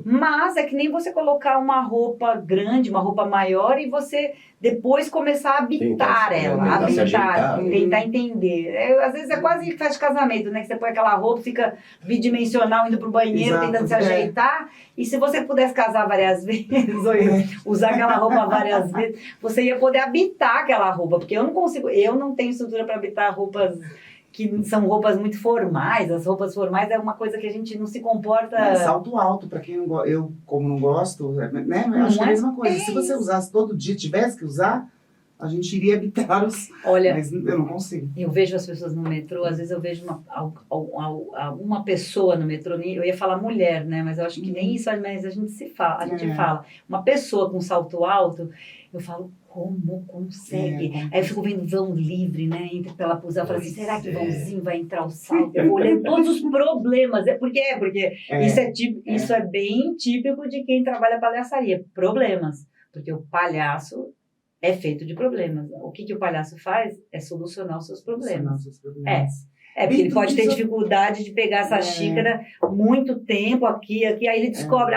Mas é que nem você colocar uma roupa grande, uma roupa maior e você depois começar a habitar Tentar se ajeitar. tentar entender. Às vezes é quase festa de casamento, né? Que você põe aquela roupa, fica bidimensional indo pro banheiro, Exato, tentando se ajeitar. E se você pudesse casar várias vezes, ou usar aquela roupa várias vezes, você ia poder habitar aquela roupa. Porque eu não tenho estrutura para habitar roupas que são roupas muito formais. As roupas formais é uma coisa que a gente não se comporta... Salto alto, pra quem não gosta, eu como não gosto, né? Eu acho que é a mesma coisa. Se você usasse todo dia, tivesse que usar, a gente iria habitar os... Olha, Mas eu não consigo. eu vejo as pessoas no metrô, às vezes eu vejo uma pessoa no metrô, eu ia falar mulher, né? Mas eu acho que nem isso, mas a gente fala. Uma pessoa com salto alto, eu falo, como consegue? Aí eu fico vendo vão livre, né? Entra pela usar, eu falo assim, será que vãozinho vai entrar o salto? Eu vou olhando todos os problemas. Porque isso é bem típico de quem trabalha palhaçaria. Problemas. Porque o palhaço é feito de problemas. O que o palhaço faz é solucionar os seus problemas. Porque ele pode ter dificuldade de pegar essa xícara muito tempo aqui, aí ele descobre,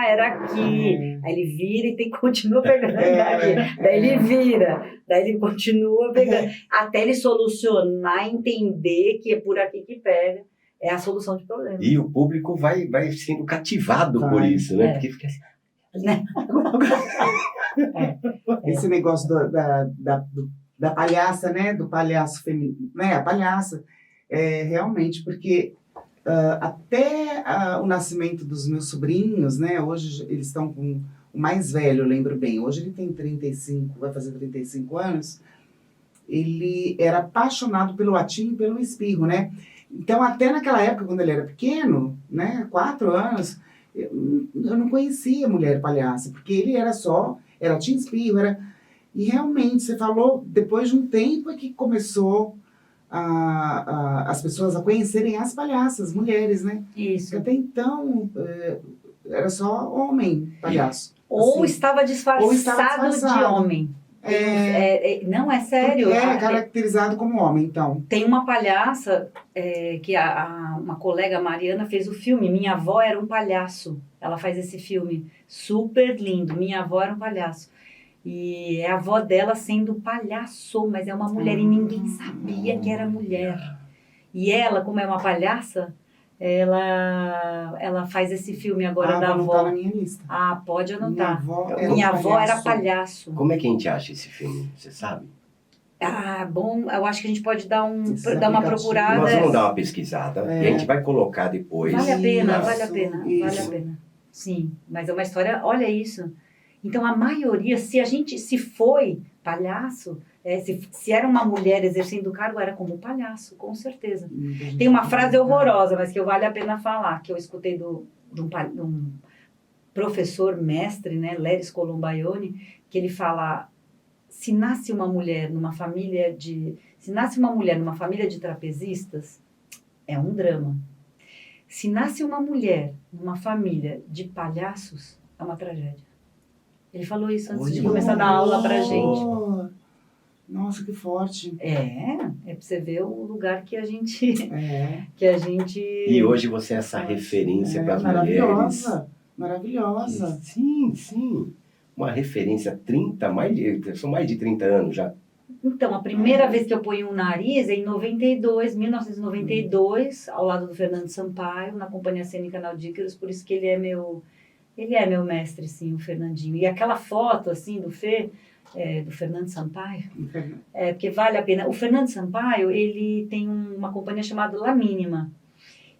era aqui. Aí ele vira e continua pegando aqui. Daí ele vira, daí ele continua pegando. Até ele solucionar, entender que é por aqui que pega. É a solução de problemas. E o público vai sendo cativado por isso, né? Porque fica assim... Esse negócio da palhaça, né? Do palhaço feminino, né? A palhaça. Realmente, porque até o nascimento dos meus sobrinhos, né? Hoje eles estão com o mais velho, eu lembro bem. Hoje ele tem 35, vai fazer 35 anos. Ele era apaixonado pelo latim e pelo espirro, né? Então, até naquela época, quando ele era pequeno, né? 4 anos, eu não conhecia mulher palhaça, porque ele era latim e espirro, E realmente, você falou, depois de um tempo é que começou as pessoas a conhecerem as palhaças, mulheres, né? Isso. Porque até então, era só homem palhaço. Ou assim. estava disfarçado de homem. Não, é sério. Porque é caracterizado como homem, então. Tem uma palhaça que uma colega, Mariana, fez o filme. Minha avó era um palhaço. Ela faz esse filme super lindo. Minha avó era um palhaço. E é a avó dela sendo palhaço, mas é uma mulher e ninguém sabia que era mulher. E ela, como é uma palhaça, ela faz esse filme agora da avó. Vou anotar na minha lista. Pode anotar. Minha avó era palhaço. Como é que a gente acha esse filme? Você sabe? Bom, eu acho que a gente pode dar uma procurada. Nós vamos dar uma pesquisada e a gente vai colocar depois. Vale a pena. Sim, mas é uma história, olha isso. Então, a maioria, se foi palhaço, se era uma mulher exercendo o cargo, era como palhaço, com certeza. Tem uma frase horrorosa, mas que vale a pena falar, que eu escutei de um professor mestre, né, Leris Colombaione, que ele fala, se nasce uma mulher numa família de trapezistas, é um drama. Se nasce uma mulher numa família de palhaços, é uma tragédia. Ele falou isso antes de começar a dar aula pra gente. Nossa, que forte. É pra você ver o lugar que a gente... E hoje você é essa referência para as mulheres. Maravilhosa. Sim. Uma referência, são mais de 30 anos já. Então, a primeira vez que eu ponho um nariz é em 1992, ao lado do Fernando Sampaio, na Companhia Cênica Naudíqueros, por isso que ele é meu mestre, sim, o Fernandinho. E aquela foto, assim, do Fernando Sampaio, porque vale a pena. O Fernando Sampaio, ele tem uma companhia chamada La Mínima.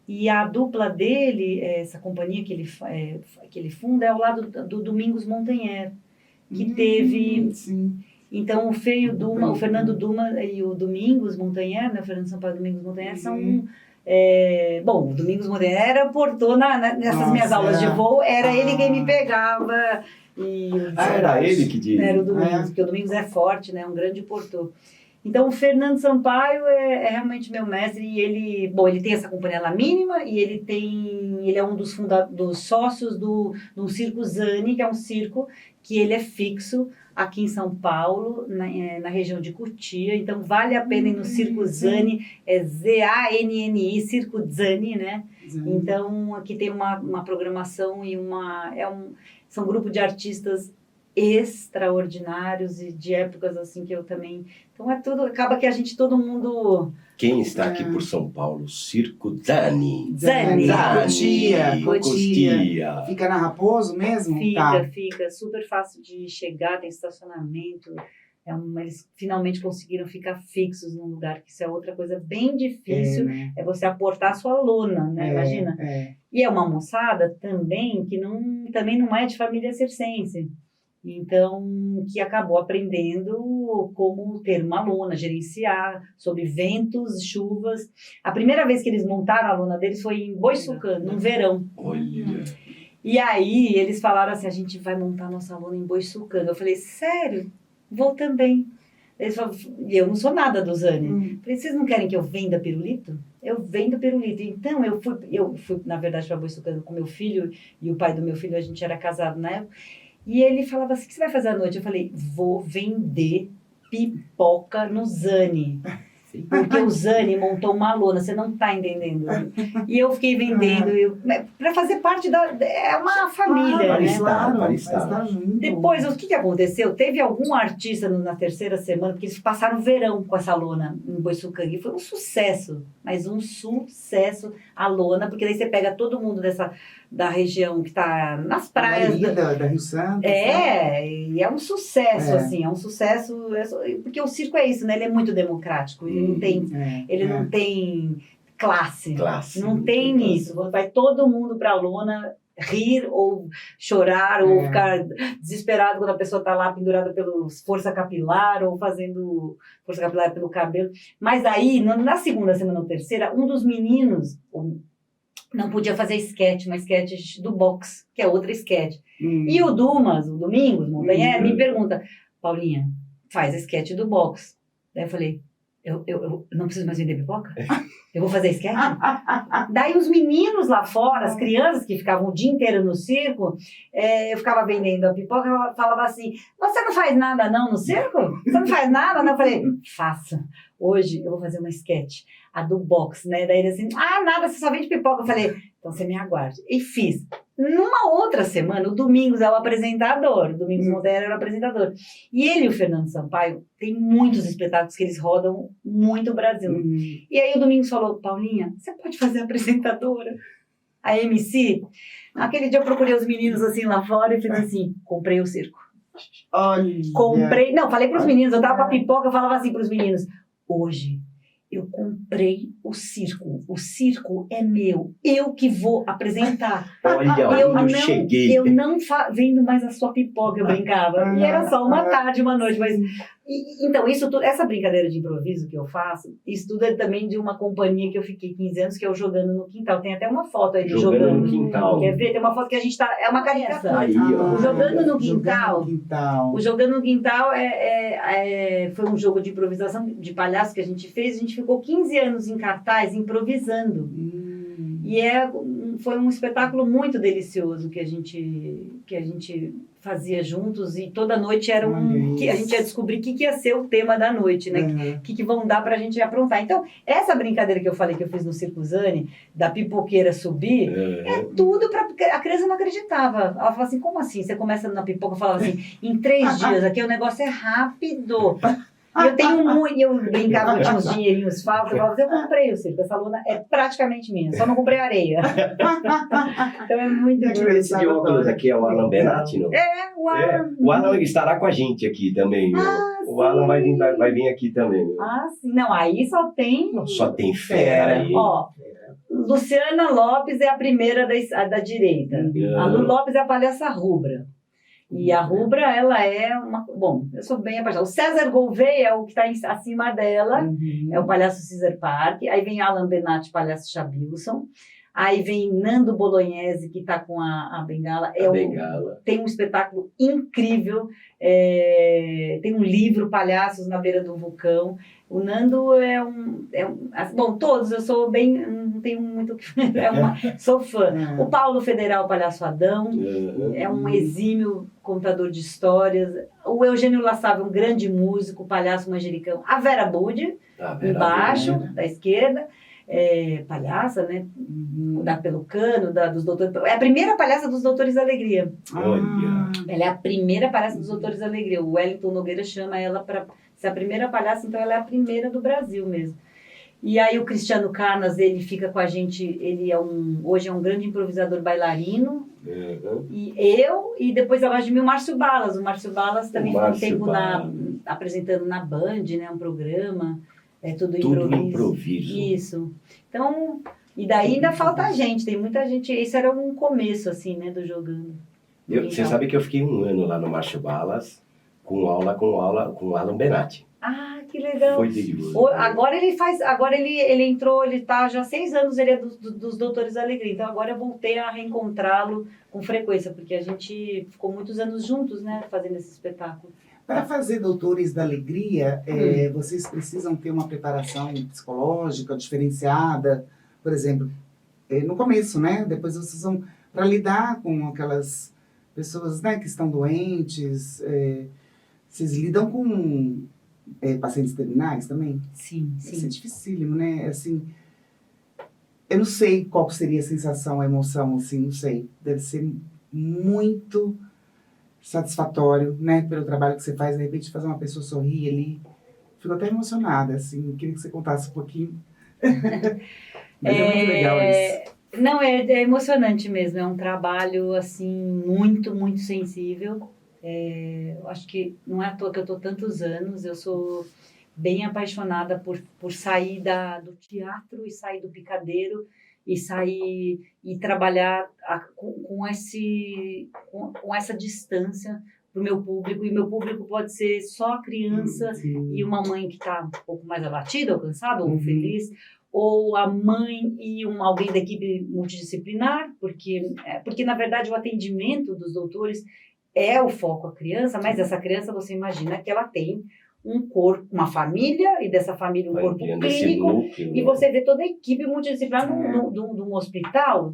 E a dupla dele, essa companhia que ele funda, é ao lado do Domingos Montanher, que teve... Sim. Então, o Fernando Duma e o Domingos Montanher, né, o Fernando Sampaio e o Domingos Montanher, são... o Domingos Montanher portou nessas minhas aulas de voo, era ele quem me pegava. Era ele que dizia. Era o Domingos, porque o Domingos é forte, né, um grande portor. Então, o Fernando Sampaio é realmente meu mestre, e ele tem essa companhia La Mínima, e ele é um dos sócios do Circo Zani, que é um circo que ele é fixo aqui em São Paulo, na região de Cotia. Então, vale a pena ir no Circo Zani, Zanni, Circo Zani, né? Então, aqui tem uma programação e são um grupo de artistas extraordinários e de épocas assim que eu também... Então é tudo, acaba que todo mundo... Quem está aqui por São Paulo? Circo Zani. Zani. Cotia. Fica na Raposo mesmo? Fica super fácil de chegar, tem estacionamento. Eles finalmente conseguiram ficar fixos num lugar, que isso é outra coisa bem difícil, né? é você aportar a sua lona, né? Imagina. E é uma moçada também que também não é de família circense. Então, que acabou aprendendo como ter uma lona, gerenciar, sob ventos, chuvas. A primeira vez que eles montaram a lona deles foi em Boiçucanga, num verão. Olha. E aí, eles falaram assim, a gente vai montar nossa lona em Boiçucanga. Eu falei, sério? Vou também. Eles falaram, e eu não sou nada do Zani. Falei, vocês não querem que eu venda pirulito? Eu vendo pirulito. Então, eu fui na verdade, para Boiçucanga com meu filho, e o pai do meu filho, a gente era casado na época. E ele falava assim, o que você vai fazer à noite? Eu falei, vou vender pipoca no Zani. Porque o Zani montou uma lona, você não está entendendo. E eu fiquei vendendo, para fazer parte é uma família, Para né? estar. Depois, o que aconteceu? Teve algum artista na terceira semana, porque eles passaram o verão com essa lona em Boiçucanga, e foi um sucesso, mas um sucesso a lona, porque daí você pega todo mundo da região que está nas praias. Da Rio Santos. E é um sucesso, assim, é um sucesso, porque o circo é isso, né? Ele é muito democrático, ele não tem classe, não tem isso. Vai todo mundo para a lona rir ou chorar ou ficar desesperado quando a pessoa está lá pendurada pelo força capilar ou fazendo força capilar pelo cabelo. Mas aí, na segunda semana ou terceira, um dos meninos não podia fazer uma sketch do box, que é outra sketch. E o Domingos Montanher, me pergunta, Paulinha, faz a sketch do box. Daí eu falei, eu não preciso mais vender pipoca? Eu vou fazer sketch? Daí os meninos lá fora, as crianças que ficavam o dia inteiro no circo, eu ficava vendendo a pipoca, falava assim, você não faz nada não no circo? Você não faz nada? Não? Eu falei, faça. Hoje eu vou fazer uma sketch, a do box, né? Daí ele assim, nada, você só vende pipoca. Eu falei, então você me aguarde. E fiz. Numa outra semana, o Domingos é o apresentador, o Domingos Monteiro era o apresentador. E ele e o Fernando Sampaio tem muitos espetáculos que eles rodam muito o Brasil. E aí o Domingos falou, Paulinha, você pode fazer a apresentadora? A MC? Aquele dia eu procurei os meninos assim lá fora e fiz assim, comprei o circo. Olha. Falei para os meninos, eu tava com a pipoca, eu falava assim para os meninos, hoje eu comprei o circo é meu, eu que vou apresentar. Olha, eu cheguei. Eu não vendo mais a sua pipoca, eu brincava. E era só uma tarde, uma noite, mas... Então, isso tudo, essa brincadeira de improviso que eu faço, isso tudo é também de uma companhia que eu fiquei 15 anos, que é o Jogando no Quintal. Tem até uma foto aí de Jogando no Quintal. Quer ver? Tem uma foto que a gente tá... É uma caricatura. Aí, ó. O Jogando no Quintal. O Jogando no Quintal foi um jogo de improvisação de palhaço que a gente fez. A gente ficou 15 anos em cartaz improvisando. E foi um espetáculo muito delicioso que a gente fazia juntos, e toda noite era que a gente ia descobrir o que ia ser o tema da noite, né? O que vão dar pra gente aprontar. Então, essa brincadeira que eu falei que eu fiz no Circo Zani, da pipoqueira subir, é tudo pra... A criança não acreditava. Ela falava assim, como assim? Você começa na pipoca e falava assim, em 3 dias, aqui o negócio é rápido. E eu tenho muito, eu brincava, eu tinha uns dinheirinhos falsos, eu falava, eu comprei o circo, essa lona é praticamente minha, só não comprei areia. Então é muito divertido. Esse de óculos aqui é o Alan Benatti, não? O Alan. O Alan estará com a gente aqui também. O Alan vai vir aqui também. Sim. Não, aí só tem... Só tem fera aí. Ó, Luciana Lopes é a primeira da direita. A Lu Lopes é a palhaça rubra. E a Rubra, ela é uma... Bom, eu sou bem apaixonada. O César Gouveia é o que está acima dela, é o palhaço Cesar Park. Aí vem Alan Benatti, palhaço Chabilson. Aí vem Nando Bolognese, que está com a bengala. Bengala. Tem um espetáculo incrível. Tem um livro, Palhaços na Beira do Vulcão. O Nando bom, todos, eu sou bem... Não tenho muito o que... sou fã. O Paulo Federal, Palhaço Adão, é um exímio contador de histórias. O Eugênio La Sava, um grande músico, palhaço manjericão. A Vera Budi, embaixo, da esquerda. palhaça, né? Uhum. Da Pelucano, dos Doutores... É a primeira palhaça dos Doutores da Alegria. Olha. Ela é a primeira palhaça dos Doutores da Alegria. O Wellington Nogueira chama ela para ser a primeira palhaça, então ela é a primeira do Brasil mesmo. E aí o Cristiano Carnas, ele fica com a gente, hoje é um grande improvisador bailarino. Uhum. E depois abaixo de mim o Márcio Balas. O Márcio Balas também ficou um Márcio tempo Balas. apresentando na Band, né, um programa. Tudo Tudo improviso. improviso. Isso. Então, e daí ainda falta gente, tem muita gente. Esse era um começo, assim, né, do Jogando. Você sabe que eu fiquei 1 ano lá no Márcio Balas, com aula com o Alan Benatti. Ah, que legal. Foi delírio. Agora ele entrou, ele tá já há 6 anos, ele é dos Doutores da Alegria. Então agora eu voltei a reencontrá-lo com frequência, porque a gente ficou muitos anos juntos, né, fazendo esse espetáculo. Para fazer Doutores da Alegria, vocês precisam ter uma preparação psicológica diferenciada, por exemplo, no começo, né? Depois vocês vão para lidar com aquelas pessoas, né, que estão doentes. Vocês lidam com pacientes terminais também? Sim, Isso é sim. dificílimo, né? Assim, eu não sei qual seria a sensação, a emoção, assim, não sei. Deve ser muito satisfatório, né? Pelo trabalho que você faz, de repente fazer uma pessoa sorrir ali. Fico até emocionada, assim. Queria que você contasse um pouquinho. Mas é muito legal isso. Não, é emocionante mesmo. É um trabalho, assim, muito, muito sensível. Eu acho que não é à toa que eu estou tantos anos. Eu sou bem apaixonada por sair do teatro e sair do picadeiro e sair e trabalhar com essa distância para o meu público. E meu público pode ser só a criança e uma mãe que está um pouco mais abatida, ou cansada, ou feliz, ou a mãe e alguém da equipe multidisciplinar, porque na verdade o atendimento dos doutores é o foco a criança, mas essa criança, você imagina que ela tem um corpo, uma família, e dessa família um Vai corpo criando esse clínico, núcleo, e né? você vê toda a equipe multidisciplinar de um hospital,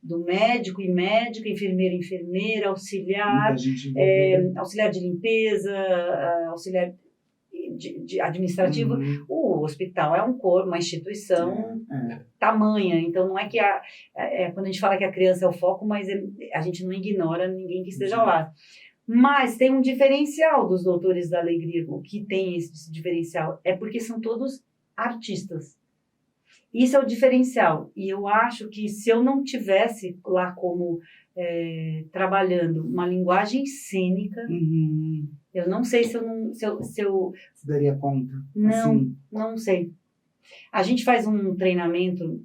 do médico e médica, enfermeiro e enfermeira, auxiliar, Muita gente envolvida. auxiliar de limpeza, auxiliar de administrativo. O hospital é um corpo, uma instituição tamanha, então não é que quando a gente fala que a criança é o foco, mas a gente não ignora ninguém que esteja lá. Mas tem um diferencial dos Doutores da Alegria. O que tem esse diferencial é porque são todos artistas. Isso é o diferencial. E eu acho que se eu não tivesse lá como trabalhando uma linguagem cênica, eu não sei se eu Você daria conta? Não, Assim, não sei. A gente faz um treinamento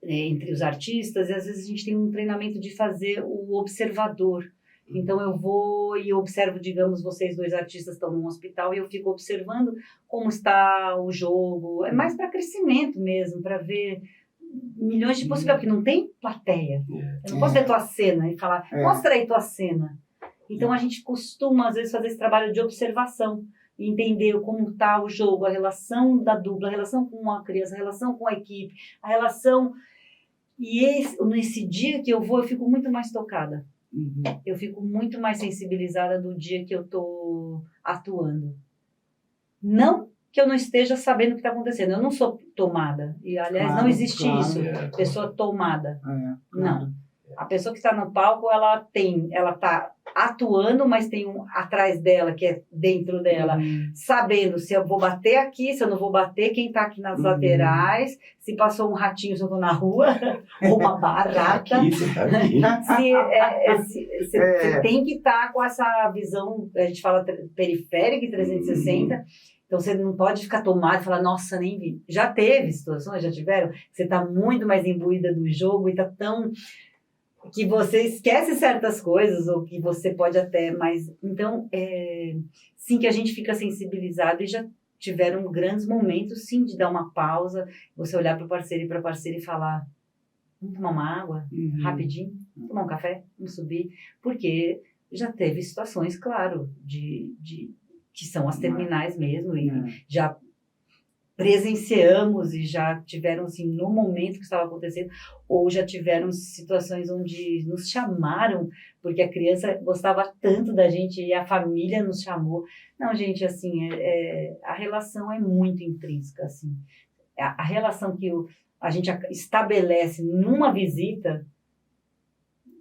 entre os artistas e às vezes a gente tem um treinamento de fazer o observador. Então eu vou e observo, digamos, vocês dois artistas estão num hospital e eu fico observando como está o jogo. É mais para crescimento mesmo, para ver milhões de possibilidades, porque não tem plateia. Eu não posso ver tua cena e falar, mostra aí tua cena. Então a gente costuma, às vezes, fazer esse trabalho de observação, entender como está o jogo, a relação da dupla, a relação com a criança, a relação com a equipe, a relação... E nesse dia que eu vou, eu fico muito mais tocada. Eu fico muito mais sensibilizada do dia que eu estou atuando. Não que eu não esteja sabendo o que está acontecendo. Eu não sou tomada. E, aliás, não existe isso. Pessoa tomada. Não. A pessoa que está no palco, ela está atuando, mas tem atrás dela, que é dentro dela, sabendo se eu vou bater aqui, se eu não vou bater, quem está aqui nas laterais, se passou um ratinho, se eu estou na rua, ou uma barata. Você tá aqui. Você tem que estar com essa visão, a gente fala periférica e 360, então você não pode ficar tomado e falar, nossa, nem vi. Já teve situações, já tiveram, você está muito mais imbuída do jogo e está tão... que você esquece certas coisas, ou que você pode até, mas... Então, sim, que a gente fica sensibilizado, e já tiveram grandes momentos, sim, de dar uma pausa, você olhar para o parceiro e para a parceira e falar, vamos tomar uma água, rapidinho, vamos tomar um café, vamos subir, porque já teve situações, claro, que são as terminais mesmo, e já presenciamos e já tiveram, assim, no momento que estava acontecendo, ou já tiveram situações onde nos chamaram, porque a criança gostava tanto da gente e a família nos chamou. Não, gente, assim, a relação é muito intrínseca, assim. a relação que a gente estabelece numa visita,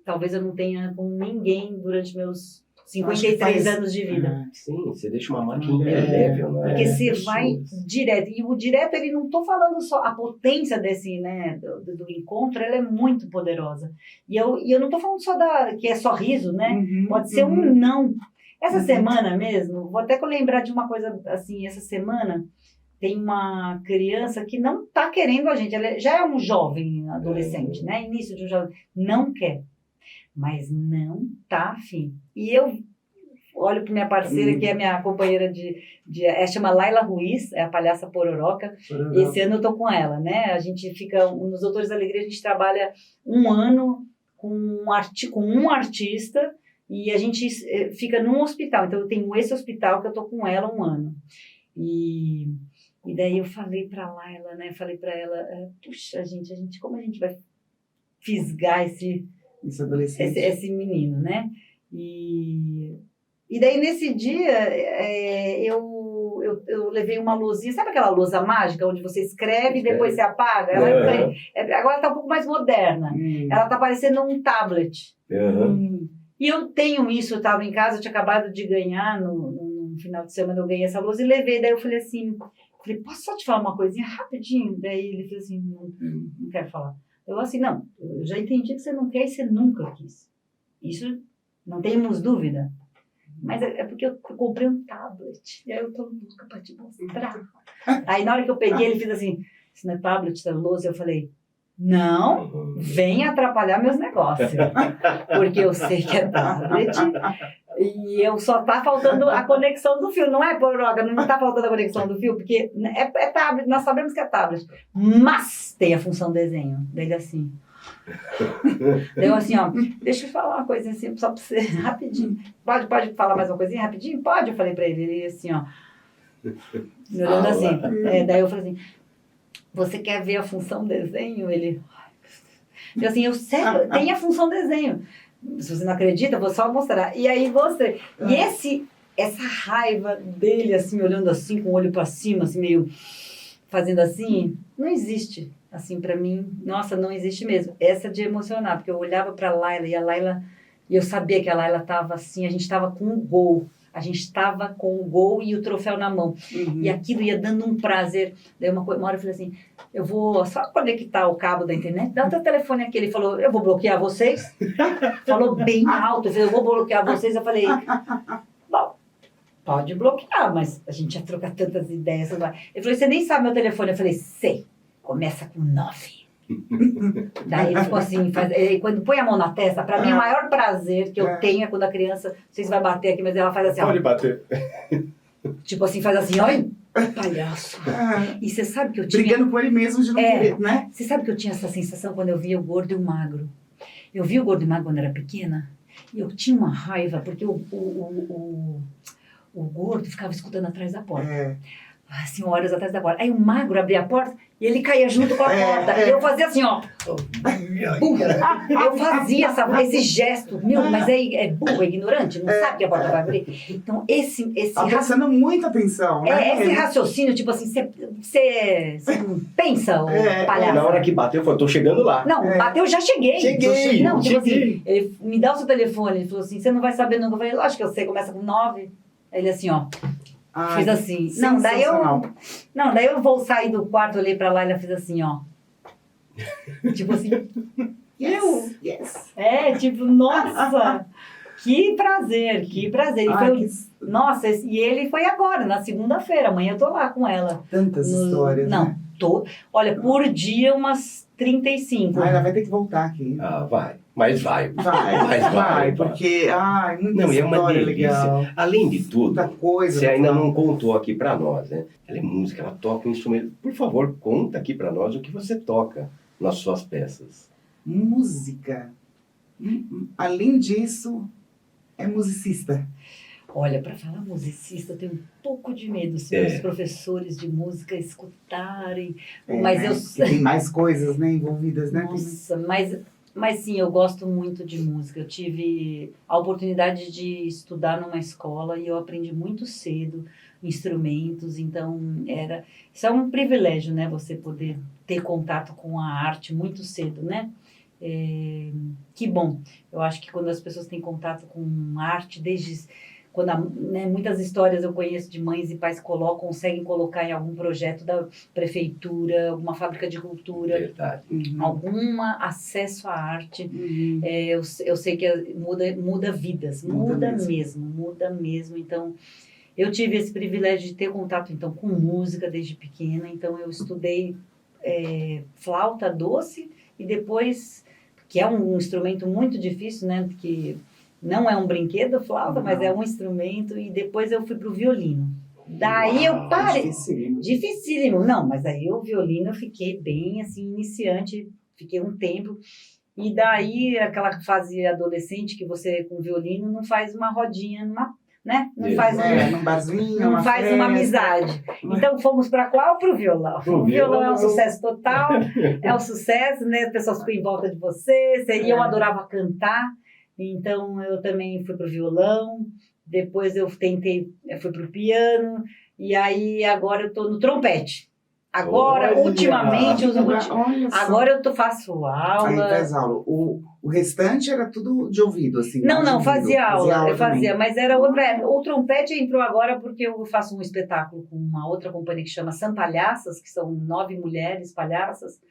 talvez eu não tenha com ninguém durante meus 53 anos de vida. Sim, você deixa uma marca indelével, não é? Porque você vai direto. E o direto, ele não estou falando só a potência desse, né, do encontro, ela é muito poderosa. E eu não estou falando só que é só riso, né? Pode ser um não. Essa semana mesmo, vou até lembrar de uma coisa assim, essa semana tem uma criança que não está querendo a gente, ela já é um jovem adolescente, né? Início de um jovem, não quer. Mas não tá afim. E eu olho para minha parceira, que é minha companheira ela chama Laila Ruiz, é a palhaça Pororoca. Esse ano eu tô com ela, né? A gente fica, nos Doutores da Alegria, a gente trabalha um ano com um artista e a gente fica num hospital. Então eu tenho esse hospital que eu tô com ela um ano. E daí eu falei para Laila, né? Falei para ela, puxa, gente, como a gente vai fisgar esse menino, né? E daí nesse dia eu levei uma luzinha, sabe aquela lousa mágica onde você escreve e depois você apaga? Agora está um pouco mais moderna. Ela está parecendo um tablet. E eu tenho isso, eu estava em casa, eu tinha acabado de ganhar no final de semana, eu ganhei essa lousa e levei. Daí eu falei assim, posso só te falar uma coisinha rapidinho? Daí ele falou assim, não quero falar. Eu assim, não, eu já entendi que você não quer e você nunca quis. Isso não temos dúvida. Mas é porque eu comprei um tablet. E aí eu tô louca pra te mostrar. Aí na hora que eu peguei, ele fez assim, isso não é tablet, isso é lousa. Eu falei, não, vem atrapalhar meus negócios. Porque eu sei que é tablet. E eu só tá faltando a conexão do fio. Não é, Pororoca? Não tá faltando a conexão do fio, porque é tablet, nós sabemos que é tablet. Mas tem a função desenho. Dele assim. Deu assim, ó. Deixa eu falar uma coisa assim, só pra você, rapidinho. Pode falar mais uma coisinha rapidinho? Pode, eu falei pra ele. Ele assim, ó. Me olhando assim. Daí eu falei assim, você quer ver a função desenho? Ele. Eu assim, eu sei, tem a função desenho. Se você não acredita, eu vou só mostrar. E aí mostrei. E essa raiva dele, assim, olhando assim, com o olho pra cima, assim, meio fazendo assim, não existe. Assim, pra mim, nossa, não existe mesmo. Essa de emocionar, porque eu olhava pra Laila e eu sabia que a Laila tava assim, a gente tava com o gol. A gente estava com o gol e o troféu na mão. E aquilo ia dando um prazer. Daí uma hora eu falei assim, eu vou só conectar o cabo da internet, dá o teu telefone aqui. Ele falou, eu vou bloquear vocês. Falou bem alto, eu vou bloquear vocês. Eu falei, bom, pode bloquear, mas a gente ia trocar tantas ideias. Ele falou, você nem sabe meu telefone. Eu falei, sei, começa com 9. Daí ele ficou assim, quando põe a mão na testa, pra mim o maior prazer que eu tenho é quando a criança, não sei se vai bater aqui, mas ela faz assim, Pode ó, bater. tipo assim, faz assim, olha, palhaço. E você sabe que eu tinha... Brigando com ele mesmo de não querer, né? Você sabe que eu tinha essa sensação quando eu via o gordo e o magro. Eu vi o gordo e o magro quando era pequena, e eu tinha uma raiva, porque o gordo ficava escutando atrás da porta. Assim, horas atrás da porta. Aí o magro abria a porta e ele caía junto com a porta. E eu fazia assim, ó. Eu fazia esse gesto. Meu, mas é burro, é ignorante, não sabe que a porta vai abrir. Então, Tá prestando muita atenção, né? esse raciocínio, tipo assim, você não pensa, o palhaço. Na hora que bateu, eu falei, tô chegando lá. Não, bateu, já cheguei. Cheguei, Não, tipo cheguei. assim, ele me dá o seu telefone. Ele falou assim, você não vai saber nunca. Eu falei, lógico que eu sei, começa com 9. Aí ele assim, ó. Fiz assim. Não, daí eu vou sair do quarto, olhei pra lá e ela fez assim, ó. Tipo assim. Yes. Tipo, nossa, que prazer, que prazer. Nossa, e ele foi agora, na segunda-feira. Amanhã eu tô lá com ela. Tantas histórias. Não, né? olha, por dia umas 35. Ela vai ter que voltar aqui. Vai. Mas vai. Vai, porque, muita Não, é uma história delícia. legal. Além de tudo, Muita coisa. você ainda não contou aqui pra nós, né? Ela é música, ela toca um instrumento. Por favor, conta aqui pra nós o que você toca nas suas peças. Música. Além disso, é musicista. Olha, para falar musicista, eu tenho um pouco de medo se os professores de música escutarem. Mas Porque tem mais coisas, né, envolvidas, né? Nossa, mas Mas sim, eu gosto muito de música. Eu tive a oportunidade de estudar numa escola e eu aprendi muito cedo instrumentos, então isso é um privilégio, né? Você poder ter contato com a arte muito cedo, né? Que bom. Eu acho que quando as pessoas têm contato com arte, desde quando né, muitas histórias eu conheço de mães e pais conseguem colocar em algum projeto da prefeitura, alguma fábrica de cultura, Verdade. algum acesso à arte. Eu sei que muda vidas, muda mesmo. Então, eu tive esse privilégio de ter contato então com música desde pequena. Então, eu estudei flauta doce e depois, que é um instrumento muito difícil, né? Que não é um brinquedo, flauta, mas é um instrumento. E depois eu fui para o violino. Daí eu parei. Dificílimo. Não, mas aí o violino eu fiquei bem assim, iniciante, fiquei um tempo. E daí aquela fase adolescente que você com violino não faz uma rodinha, né? Não faz num barzinho, não faz festa. uma amizade. Então fomos para qual? Para o violão. O violão é um sucesso total, é um sucesso, né? As pessoas ficam em volta de você. E eu adorava cantar, então eu também fui para o violão. Depois eu fui para o piano, e aí agora eu estou no trompete. Agora, ultimamente, agora eu faço aula. Aí faz aula. O restante era tudo de ouvido, assim? Não, fazia aula, eu fazia, também. mas era outra época. O trompete entrou agora porque eu faço um espetáculo com uma outra companhia que chama São Palhaças, que são 9 mulheres palhaças,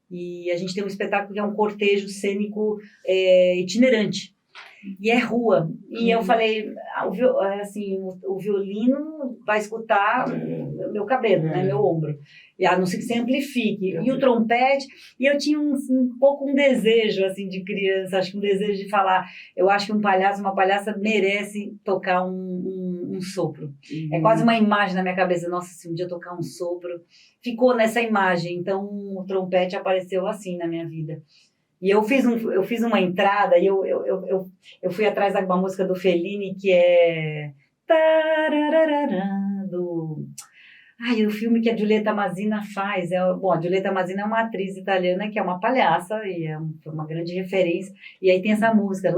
e a gente tem um espetáculo que é um cortejo cênico itinerante. E é rua. E eu falei, o violino vai escutar meu cabelo, né, meu ombro. E a não ser que você amplifique. E o trompete, e eu tinha um pouco um desejo, assim, de criança, acho que um desejo de falar, eu acho que um palhaço, uma palhaça merece tocar um sopro. É quase uma imagem na minha cabeça, nossa, se um dia eu tocar um sopro, ficou nessa imagem. Então o trompete apareceu assim na minha vida. E eu fiz uma entrada e eu fui atrás de uma música do Fellini que é o filme que a Giulietta Masina faz. A Giulietta Masina é uma atriz italiana que é uma palhaça e foi uma grande referência. E aí tem essa música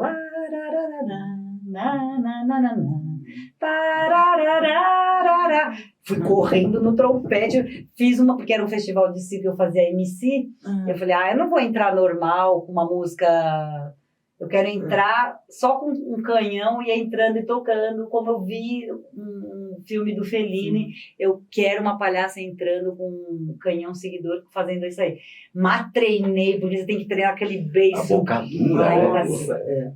fui correndo no trompete, fiz porque era um festival de circo que eu fazia MC. Eu falei, eu não vou entrar normal com uma música, eu quero entrar só com um canhão e entrando e tocando, como eu vi um filme do Fellini. Eu quero uma palhaça entrando com um canhão seguidor fazendo isso aí. Mas treinei, porque você tem que treinar aquele beiço. A bocadura.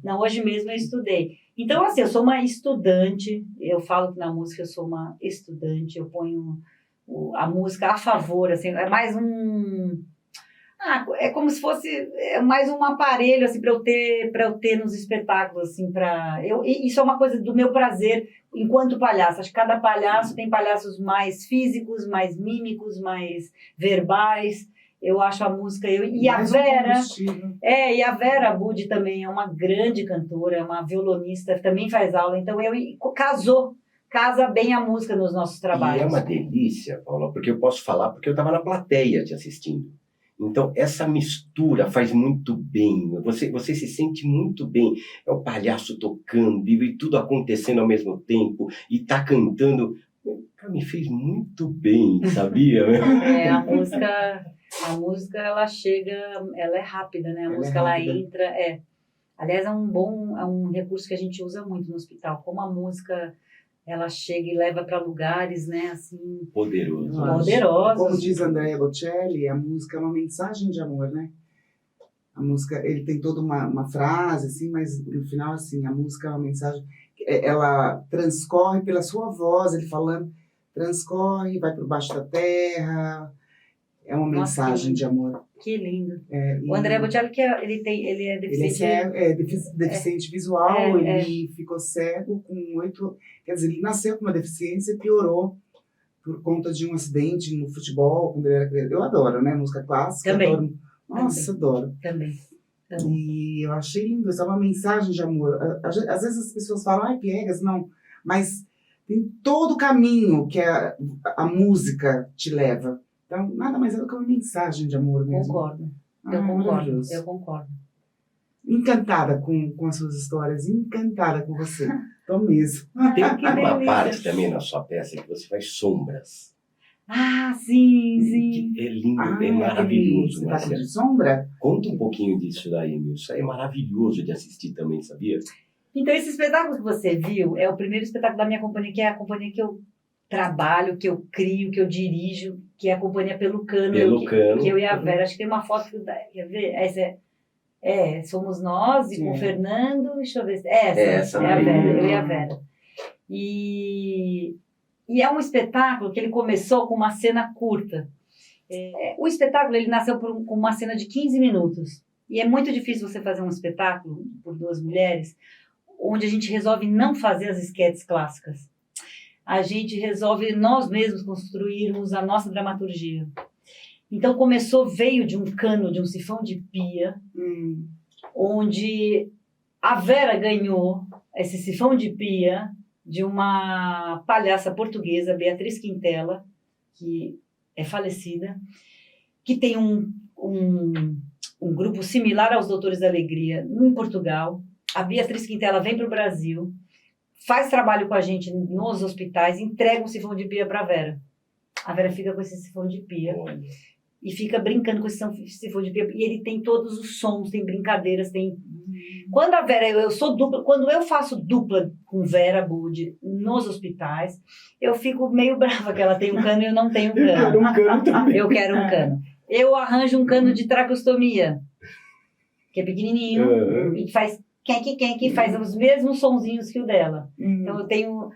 Não, hoje mesmo eu estudei. Então, assim, eu sou uma estudante, eu falo que na música eu sou uma estudante, eu ponho a música a favor, assim, é mais é como se fosse mais um aparelho, assim, para eu ter nos espetáculos, assim, isso é uma coisa do meu prazer enquanto palhaço. Acho que cada palhaço tem palhaços mais físicos, mais mímicos, mais verbais. Eu acho a música... E a Vera Budi também é uma grande cantora, é uma violonista, também faz aula. Então, casa bem a música nos nossos trabalhos. E é uma delícia, Paula, porque eu posso falar, porque eu estava na plateia te assistindo. Então, essa mistura faz muito bem. Você se sente muito bem. É o palhaço tocando e tudo acontecendo ao mesmo tempo. E tá cantando. Me fez muito bem, sabia? A música, ela chega, ela é rápida, né? A música, ela entra, Aliás, é um recurso que a gente usa muito no hospital. Como a música, ela chega e leva para lugares, né? Assim, poderosos. Como diz Andrea Bocelli, a música é uma mensagem de amor, né? A música, ele tem toda uma frase, assim, mas no final, assim, a música é uma mensagem, ela transcorre pela sua voz, ele falando, transcorre, vai por baixo da terra. É uma mensagem de amor. Que lindo. O André Bocelli, ele é deficiente. Ele é deficiente visual, ele ficou cego com 8... Quer dizer, ele nasceu com uma deficiência e piorou por conta de um acidente no futebol, quando ele era criança. Eu adoro, né? Música clássica. Também. Adoro. Nossa, adoro. Também. E eu achei lindo, isso é uma mensagem de amor. Às vezes as pessoas falam, piegas, não. Mas tem todo o caminho que a música te leva. Então, nada mais é do que uma mensagem de amor mesmo. Concordo. Eu concordo. encantada com as suas histórias, encantada com você. Tô mesmo. Tem que uma delícia. parte também na sua peça que você faz sombras. Ah, sim, sim. Que é lindo, Ah, é maravilhoso, Você tá Marcelo. de sombra? Conta um pouquinho disso daí, meu. Isso aí é maravilhoso de assistir também, sabia? Então, esse espetáculo que você viu é o primeiro espetáculo da minha companhia, que é a companhia que eu trabalho, que eu crio, que eu dirijo, que é a companhia Pelucano. Pelucano. Que eu e a Vera. Acho que tem uma foto que quer ver? Essa somos nós, e com o Fernando, deixa eu ver. Essa é a Vera, eu e a Vera. E é um espetáculo que ele começou com uma cena curta. O espetáculo ele nasceu com uma cena de 15 minutos. E é muito difícil você fazer um espetáculo por duas mulheres onde a gente resolve não fazer as esquetes clássicas. A gente resolve nós mesmos construirmos a nossa dramaturgia. Então veio de um cano, de um sifão de pia, onde a Vera ganhou esse sifão de pia de uma palhaça portuguesa, Beatriz Quintela, que é falecida, que tem um grupo similar aos Doutores da Alegria em Portugal. A Beatriz Quintela vem para o Brasil, faz trabalho com a gente nos hospitais, entrega um sifão de pia para a Vera. A Vera fica com esse sifão de pia. Olha. E fica brincando com esse sifão de pia. E ele tem todos os sons, tem brincadeiras, tem... Quando a Vera, eu sou dupla, quando eu faço dupla com Vera Budi nos hospitais, eu fico meio brava que ela tem um cano e eu não tenho um cano. Eu quero um cano também. Eu quero um cano. Eu arranjo um cano de traqueostomia, que é pequenininho, e faz que faz os mesmos sonzinhos que o dela. Então eu tenho...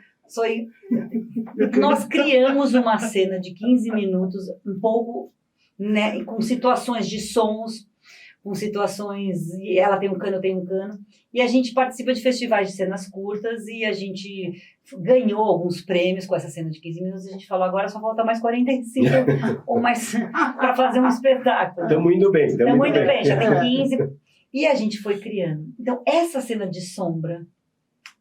Nós criamos uma cena de 15 minutos, um pouco, né, com situações de sons, com situações... E ela tem um cano, eu tenho um cano. E a gente participa de festivais de cenas curtas e a gente ganhou alguns prêmios com essa cena de 15 minutos. E a gente falou, agora só falta mais 45 ou mais para fazer um espetáculo. Estamos indo bem. Estamos indo bem, já tem 15. E a gente foi criando. Então, essa cena de sombra,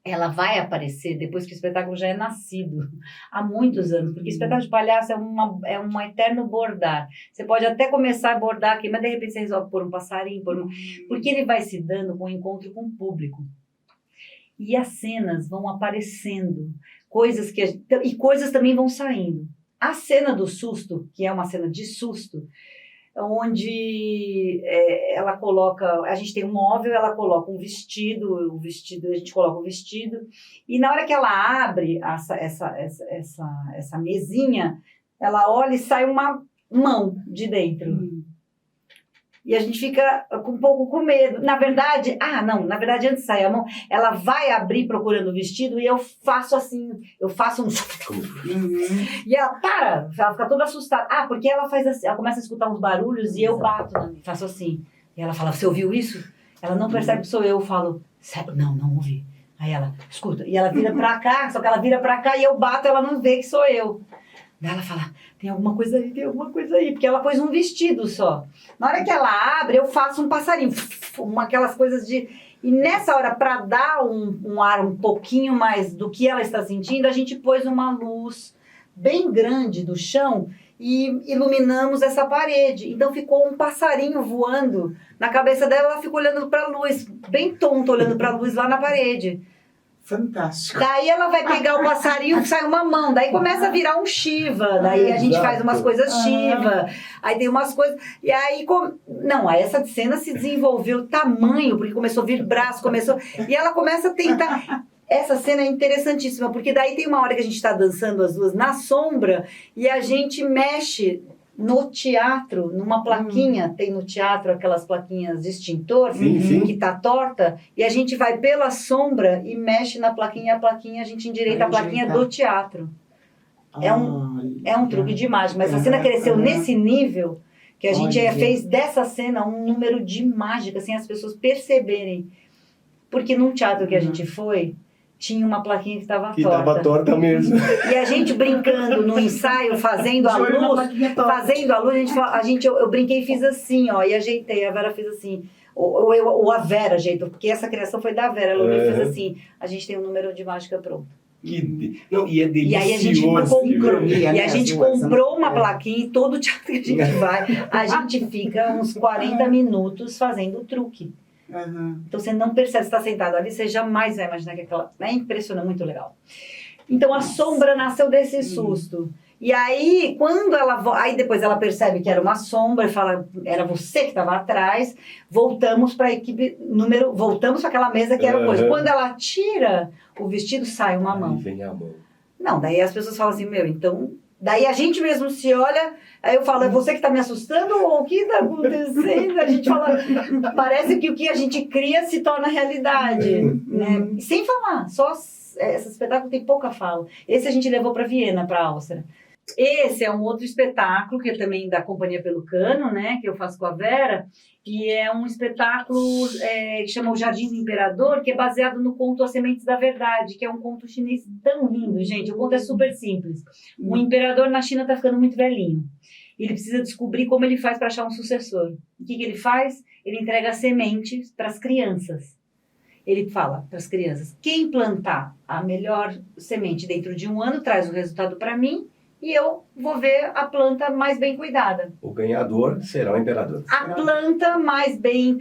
ela vai aparecer depois que o espetáculo já é nascido, há muitos anos, porque espetáculo de palhaço é um eterno bordar. Você pode até começar a bordar aqui, mas de repente você resolve pôr um passarinho, porque ele vai se dando com o encontro com o público. E as cenas vão aparecendo, e coisas também vão saindo. A cena do susto, que é uma cena de susto, onde ela coloca, a gente tem um móvel, ela coloca um vestido, a gente coloca o vestido, e na hora que ela abre essa mesinha, ela olha e sai uma mão de dentro. E a gente fica um pouco com medo. Na verdade, antes de sair a mão, ela vai abrir procurando o vestido e eu faço assim, um... E ela fica toda assustada. Porque ela faz assim, ela começa a escutar uns barulhos e eu bato, faço assim. E ela fala, você ouviu isso? Ela não percebe que sou eu, eu falo, não ouvi. Aí ela, escuta, e ela vira pra cá, só que ela vira pra cá e eu bato, ela não vê que sou eu. Daí ela fala, tem alguma coisa aí, porque ela pôs um vestido só. Na hora que ela abre, eu faço um passarinho, aquelas coisas de... E nessa hora, para dar um ar um pouquinho mais do que ela está sentindo, a gente pôs uma luz bem grande do chão e iluminamos essa parede. Então ficou um passarinho voando na cabeça dela, ela ficou olhando para a luz, bem tonta, olhando para a luz lá na parede. Fantástico. Daí ela vai pegar o passarinho, sai uma mão, daí começa a virar um Shiva, daí a gente faz umas coisas Shiva, aí tem umas coisas, e aí, essa cena se desenvolveu tamanho, porque começou a vir braço, e ela começa a tentar, essa cena é interessantíssima, porque daí tem uma hora que a gente está dançando as duas na sombra, e a gente mexe no teatro, numa plaquinha, tem no teatro aquelas plaquinhas de extintor, que tá torta, e a gente vai pela sombra e mexe na plaquinha, a gente endireita a plaquinha do teatro. É um truque de mágica, mas a cena cresceu nesse nível que a gente fez dessa cena um número de mágica, sem as pessoas perceberem. Porque num teatro que a gente foi, tinha uma plaquinha que estava torta. Que estava torta mesmo. E a gente brincando no ensaio, fazendo a luz, eu brinquei e fiz assim, ó, e ajeitei, a Vera fez assim, ou a Vera ajeitou, porque essa criação foi da Vera, ela fez assim, a gente tem um número de mágica pronto. E é delicioso. E aí a gente comprou uma plaquinha e todo teatro que a gente vai, a gente fica uns 40 minutos fazendo o truque. Aham. Então você não percebe, você está sentado ali, você jamais vai imaginar que aquela... É impressionante, muito legal. Então a sombra nasceu desse susto. E aí, quando ela... Aí depois ela percebe que era uma sombra e fala, era você que estava atrás, voltamos para a equipe voltamos para aquela mesa que era o coisa. Quando ela tira o vestido, sai uma mão. Aí vem a mão. Não, daí as pessoas falam assim, então... Daí a gente mesmo se olha, aí eu falo, é você que está me assustando ou o que está acontecendo? A gente fala, parece que o que a gente cria se torna realidade, né? E sem falar, só esse espetáculo tem pouca fala. Esse a gente levou para Viena, para a Áustria. Esse é um outro espetáculo, que é também da Companhia Pelucano, né? Que eu faço com a Vera, que é um espetáculo que chama O Jardim do Imperador, que é baseado no conto As Sementes da Verdade, que é um conto chinês tão lindo, gente. O conto é super simples. O imperador na China está ficando muito velhinho. Ele precisa descobrir como ele faz para achar um sucessor. O que ele faz? Ele entrega sementes para as crianças. Ele fala para as crianças, quem plantar a melhor semente dentro de 1 ano traz o resultado para mim, e eu vou ver a planta mais bem cuidada. O ganhador será o imperador. A planta mais bem...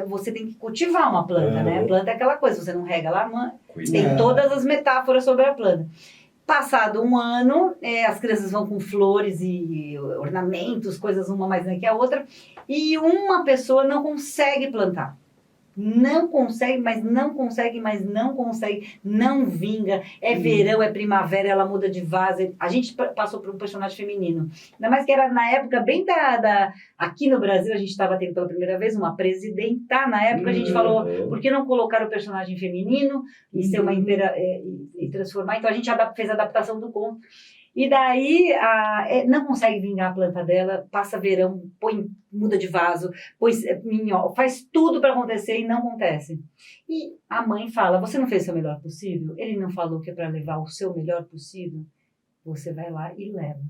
você tem que cultivar uma planta, né? A planta é aquela coisa, você não rega lá, tem todas as metáforas sobre a planta. Passado 1 ano, as crianças vão com flores e ornamentos, coisas uma mais que a outra, e uma pessoa não consegue plantar. Não consegue, mas não consegue, mas não consegue, não vinga. É verão, é primavera, ela muda de vaso. A gente passou por um personagem feminino. Ainda mais que era na época bem aqui no Brasil, a gente estava tendo pela primeira vez uma presidenta. Na época a gente falou, por que não colocar o personagem feminino e ser uma e transformar? Então a gente fez a adaptação do conto. E daí não consegue vingar a planta dela, passa verão, muda de vaso, faz tudo para acontecer e não acontece. E a mãe fala, você não fez o seu melhor possível? Ele não falou que é para levar o seu melhor possível? Você vai lá e leva.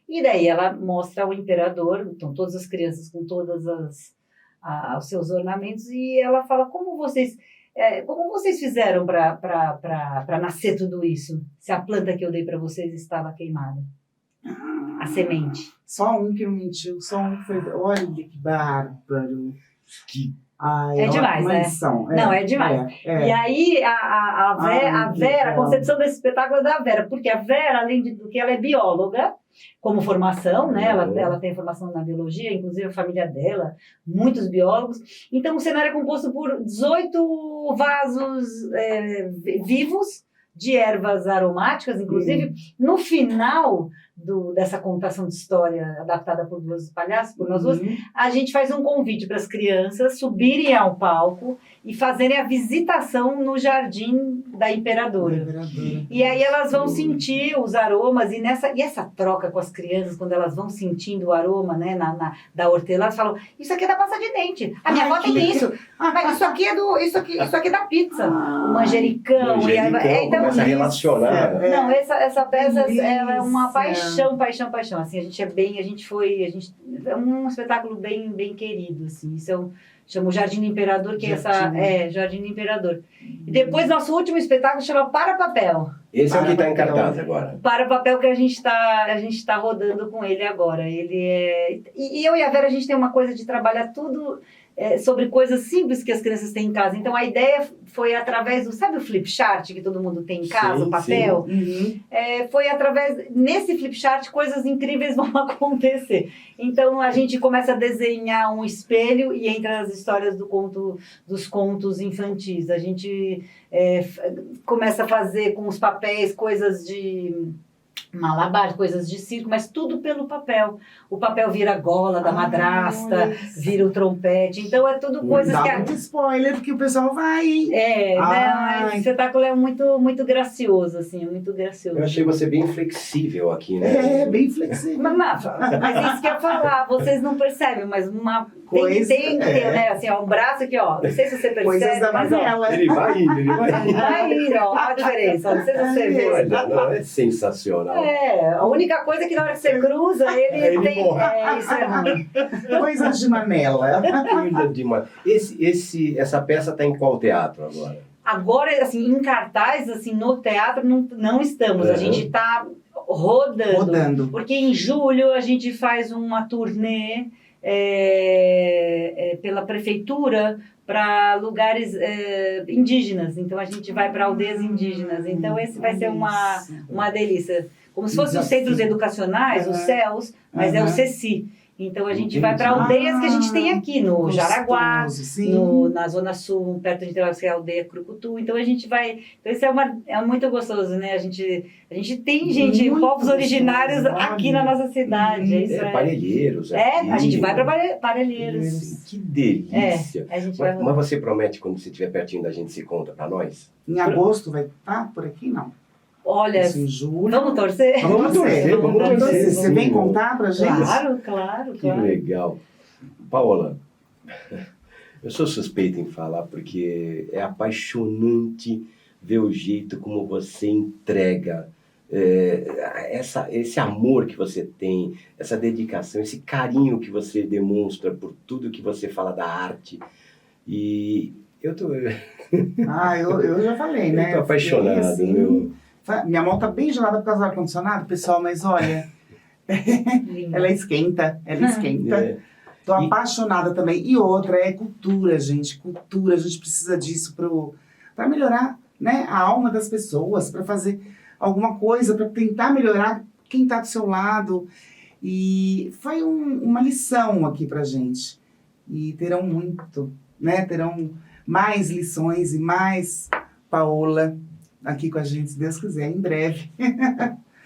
E daí ela mostra ao imperador, então todas as crianças com todos os seus ornamentos, e ela fala, como vocês fizeram para nascer tudo isso? Se a planta que eu dei para vocês estava queimada. A semente. Só um que não mentiu, só um que foi... Olha que bárbaro. É demais, né? Não, é demais. E aí, a Vera, a concepção desse espetáculo é da Vera, porque a Vera, além do que ela é bióloga, como formação, né? Ela tem formação na biologia, inclusive a família dela, muitos biólogos. Então, o cenário é composto por 18 vasos vivos, de ervas aromáticas, inclusive. No final dessa contação de história adaptada por duas palhaços, por nós duas, a gente faz um convite para as crianças subirem ao palco e fazerem a visitação no jardim da Imperadora. E aí elas vão sentir os aromas, e essa troca com as crianças, quando elas vão sentindo o aroma, né, da hortelã, elas falam, isso aqui é da pasta de dente, a minha avó tem isso, mas isso aqui é da pizza, o manjericão. Então, começa a relacionar. Não, essa peça ela é uma paixão. Assim, a gente é um espetáculo bem, bem querido, assim. Isso chama o Jardim do Imperador, que Jardim do Imperador. E depois nosso último espetáculo chama Para Papel. Esse é o que está em cartaz agora. Para Papel, que a gente tá rodando com ele agora. E eu e a Vera, a gente tem uma coisa de trabalhar tudo sobre coisas simples que as crianças têm em casa. Então a ideia foi através sabe o flip chart que todo mundo tem em casa, o papel? Foi nesse flip chart, coisas incríveis vão acontecer. Então a gente começa a desenhar um espelho e entra as histórias dos contos infantis. A gente começa a fazer com os papéis coisas de malabar, coisas de circo, mas tudo pelo papel. O papel vira a gola da madrasta, vira o trompete. Então é tudo coisas que... Dá muito spoiler, porque o pessoal vai... Esse espetáculo é muito, muito gracioso, assim, muito gracioso. Eu achei você bem flexível aqui, né? Bem flexível. Mas isso que eu ia falar, vocês não percebem, mas tem que ter, né? Assim, um braço aqui, ó. Não sei se você percebe, coisas da mas ele vai indo. Vai indo, ó. Olha a diferença. Não sei se você vê. Olha, não, é sensacional. A única coisa é que na hora que você cruza, ele tem... isso é ruim. Coisas de manela. Essa peça está em qual teatro agora? Agora, assim, em cartaz, assim, no teatro, não estamos. A gente está rodando. Porque em julho a gente faz uma turnê pela prefeitura para lugares indígenas. Então, a gente vai para aldeias indígenas. Então, esse vai ser uma delícia. Como se fossem os centros educacionais, os CELs, mas é o CECI. Então, a gente vai para aldeias que a gente tem aqui, no Jaraguá, na Zona Sul, perto de Interlagos, que é a aldeia Crucutu. Então, a gente vai... Então, isso é muito gostoso, né? A gente tem gente, Muito povos originários gostoso, aqui na nossa cidade. Parelheiros. A gente vai para Parelheiros. Que delícia. A gente vai... Mas você promete, quando você estiver pertinho da gente, se conta para nós? Em agosto vai estar por aqui, não? Olha, Isso em julho. vamos torcer? Vamos torcer. Você vem contar pra gente? Claro. Que legal. Paola, eu sou suspeita em falar porque é apaixonante ver o jeito como você entrega esse amor que você tem, essa dedicação, esse carinho que você demonstra por tudo que você fala da arte. E eu tô... eu já falei, né? Eu tô apaixonado, assim, meu. Minha mão tá bem gelada por causa do ar-condicionado, pessoal, mas olha, ela esquenta. É. Tô apaixonada também. E outra é cultura, gente. Cultura, a gente precisa disso para melhorar, né, a alma das pessoas, para fazer alguma coisa, para tentar melhorar quem tá do seu lado. E foi uma lição aqui pra gente. E terão muito, né? Terão mais lições e mais Paola aqui com a gente, se Deus quiser, em breve.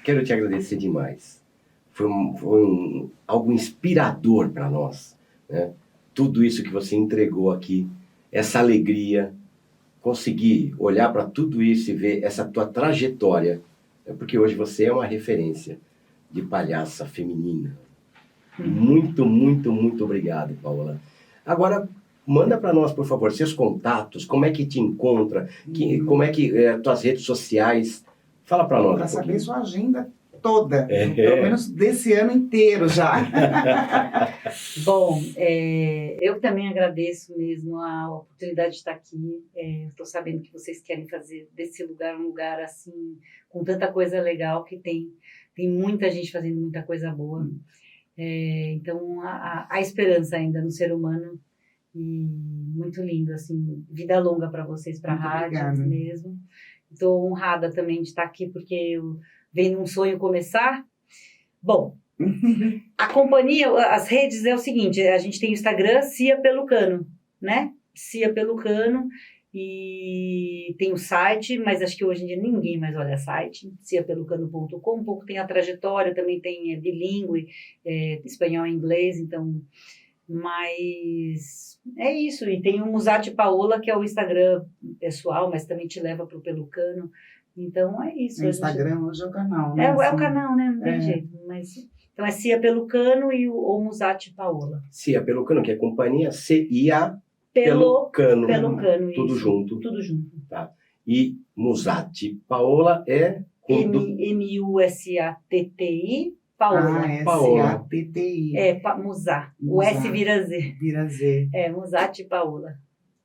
Quero te agradecer demais. Foi algo inspirador para nós, né? Tudo isso que você entregou aqui, essa alegria, conseguir olhar para tudo isso e ver essa tua trajetória, porque hoje você é uma referência de palhaça feminina. Muito, muito, muito obrigado, Paola. Agora, manda para nós, por favor, seus contatos, como é que te encontra, como é que tuas redes sociais. Fala para nós. Para saber sua agenda toda, pelo menos desse ano inteiro já. Bom, eu também agradeço mesmo a oportunidade de estar aqui. Estou sabendo que vocês querem fazer desse lugar um lugar assim, com tanta coisa legal que tem muita gente fazendo muita coisa boa. Então, há esperança ainda no ser humano. E muito lindo, assim, vida longa para vocês, para a rádio mesmo. Estou honrada também de estar aqui, porque eu venho um sonho começar. Bom, a companhia, as redes é o seguinte, a gente tem o Instagram, Cia Pelucano, né? Cia Pelucano, e tem o site, mas acho que hoje em dia ninguém mais olha site, ciapelucano.com, um pouco tem a trajetória, também tem bilíngue, espanhol e inglês, então... Mas é isso, e tem o Musati Paola, que é o Instagram pessoal, mas também te leva para o Pelucano. Então é isso. O Instagram hoje é o canal, né? É o canal, né? Não tem jeito. Mas, então é Cia Pelucano e o Musati Paola. Cia Pelucano, que é companhia CIA Pelucano. Pelucano, tudo isso. junto. Tudo junto. Tá. E Musati Paola é... M-U-S-A-T-T-I Paola. Paola. S-A-T-T-I. Musá. O S vira Z. Vira Z. Musati Paola.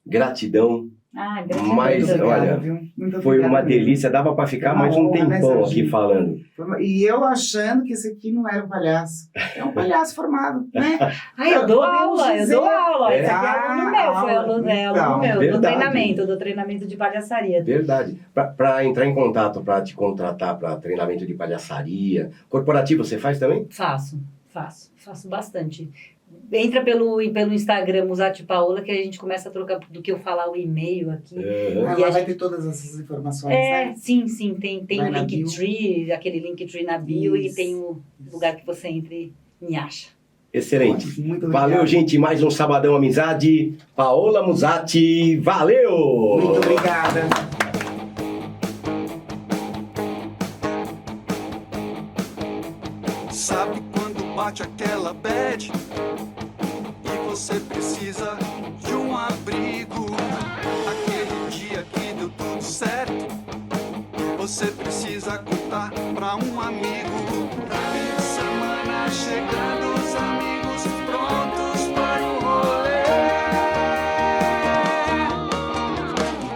Gratidão. Gratidão. Mas, olha, foi uma delícia. Dava para ficar mais um tempão aqui falando. E eu achando que esse aqui não era um palhaço. É um palhaço formado, né? Eu dou aula. Esse aqui é aluno meu, foi aluno meu, do treinamento de palhaçaria. Verdade. Para entrar em contato, para te contratar para treinamento de palhaçaria, corporativo você faz também? Faço bastante. Entra pelo Instagram Musati Paola, que a gente começa a trocar do que eu falar o e-mail aqui. Ela vai ter todas essas informações, né? Sim, tem o Linktree, aquele Linktree na bio, e tem o lugar que você entra e me acha. Excelente. Muito obrigado. Valeu, gente. Mais um Sabadão Amizade. Paola Musati, valeu! Muito obrigada. Sabe quando bate aquela bad e você precisa de um abrigo? Aquele dia que deu tudo certo, você precisa contar pra um amigo. Fim de semana chegando, os amigos prontos para o rolê.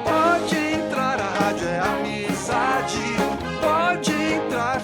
Pode entrar, a rádio é amizade. Pode entrar.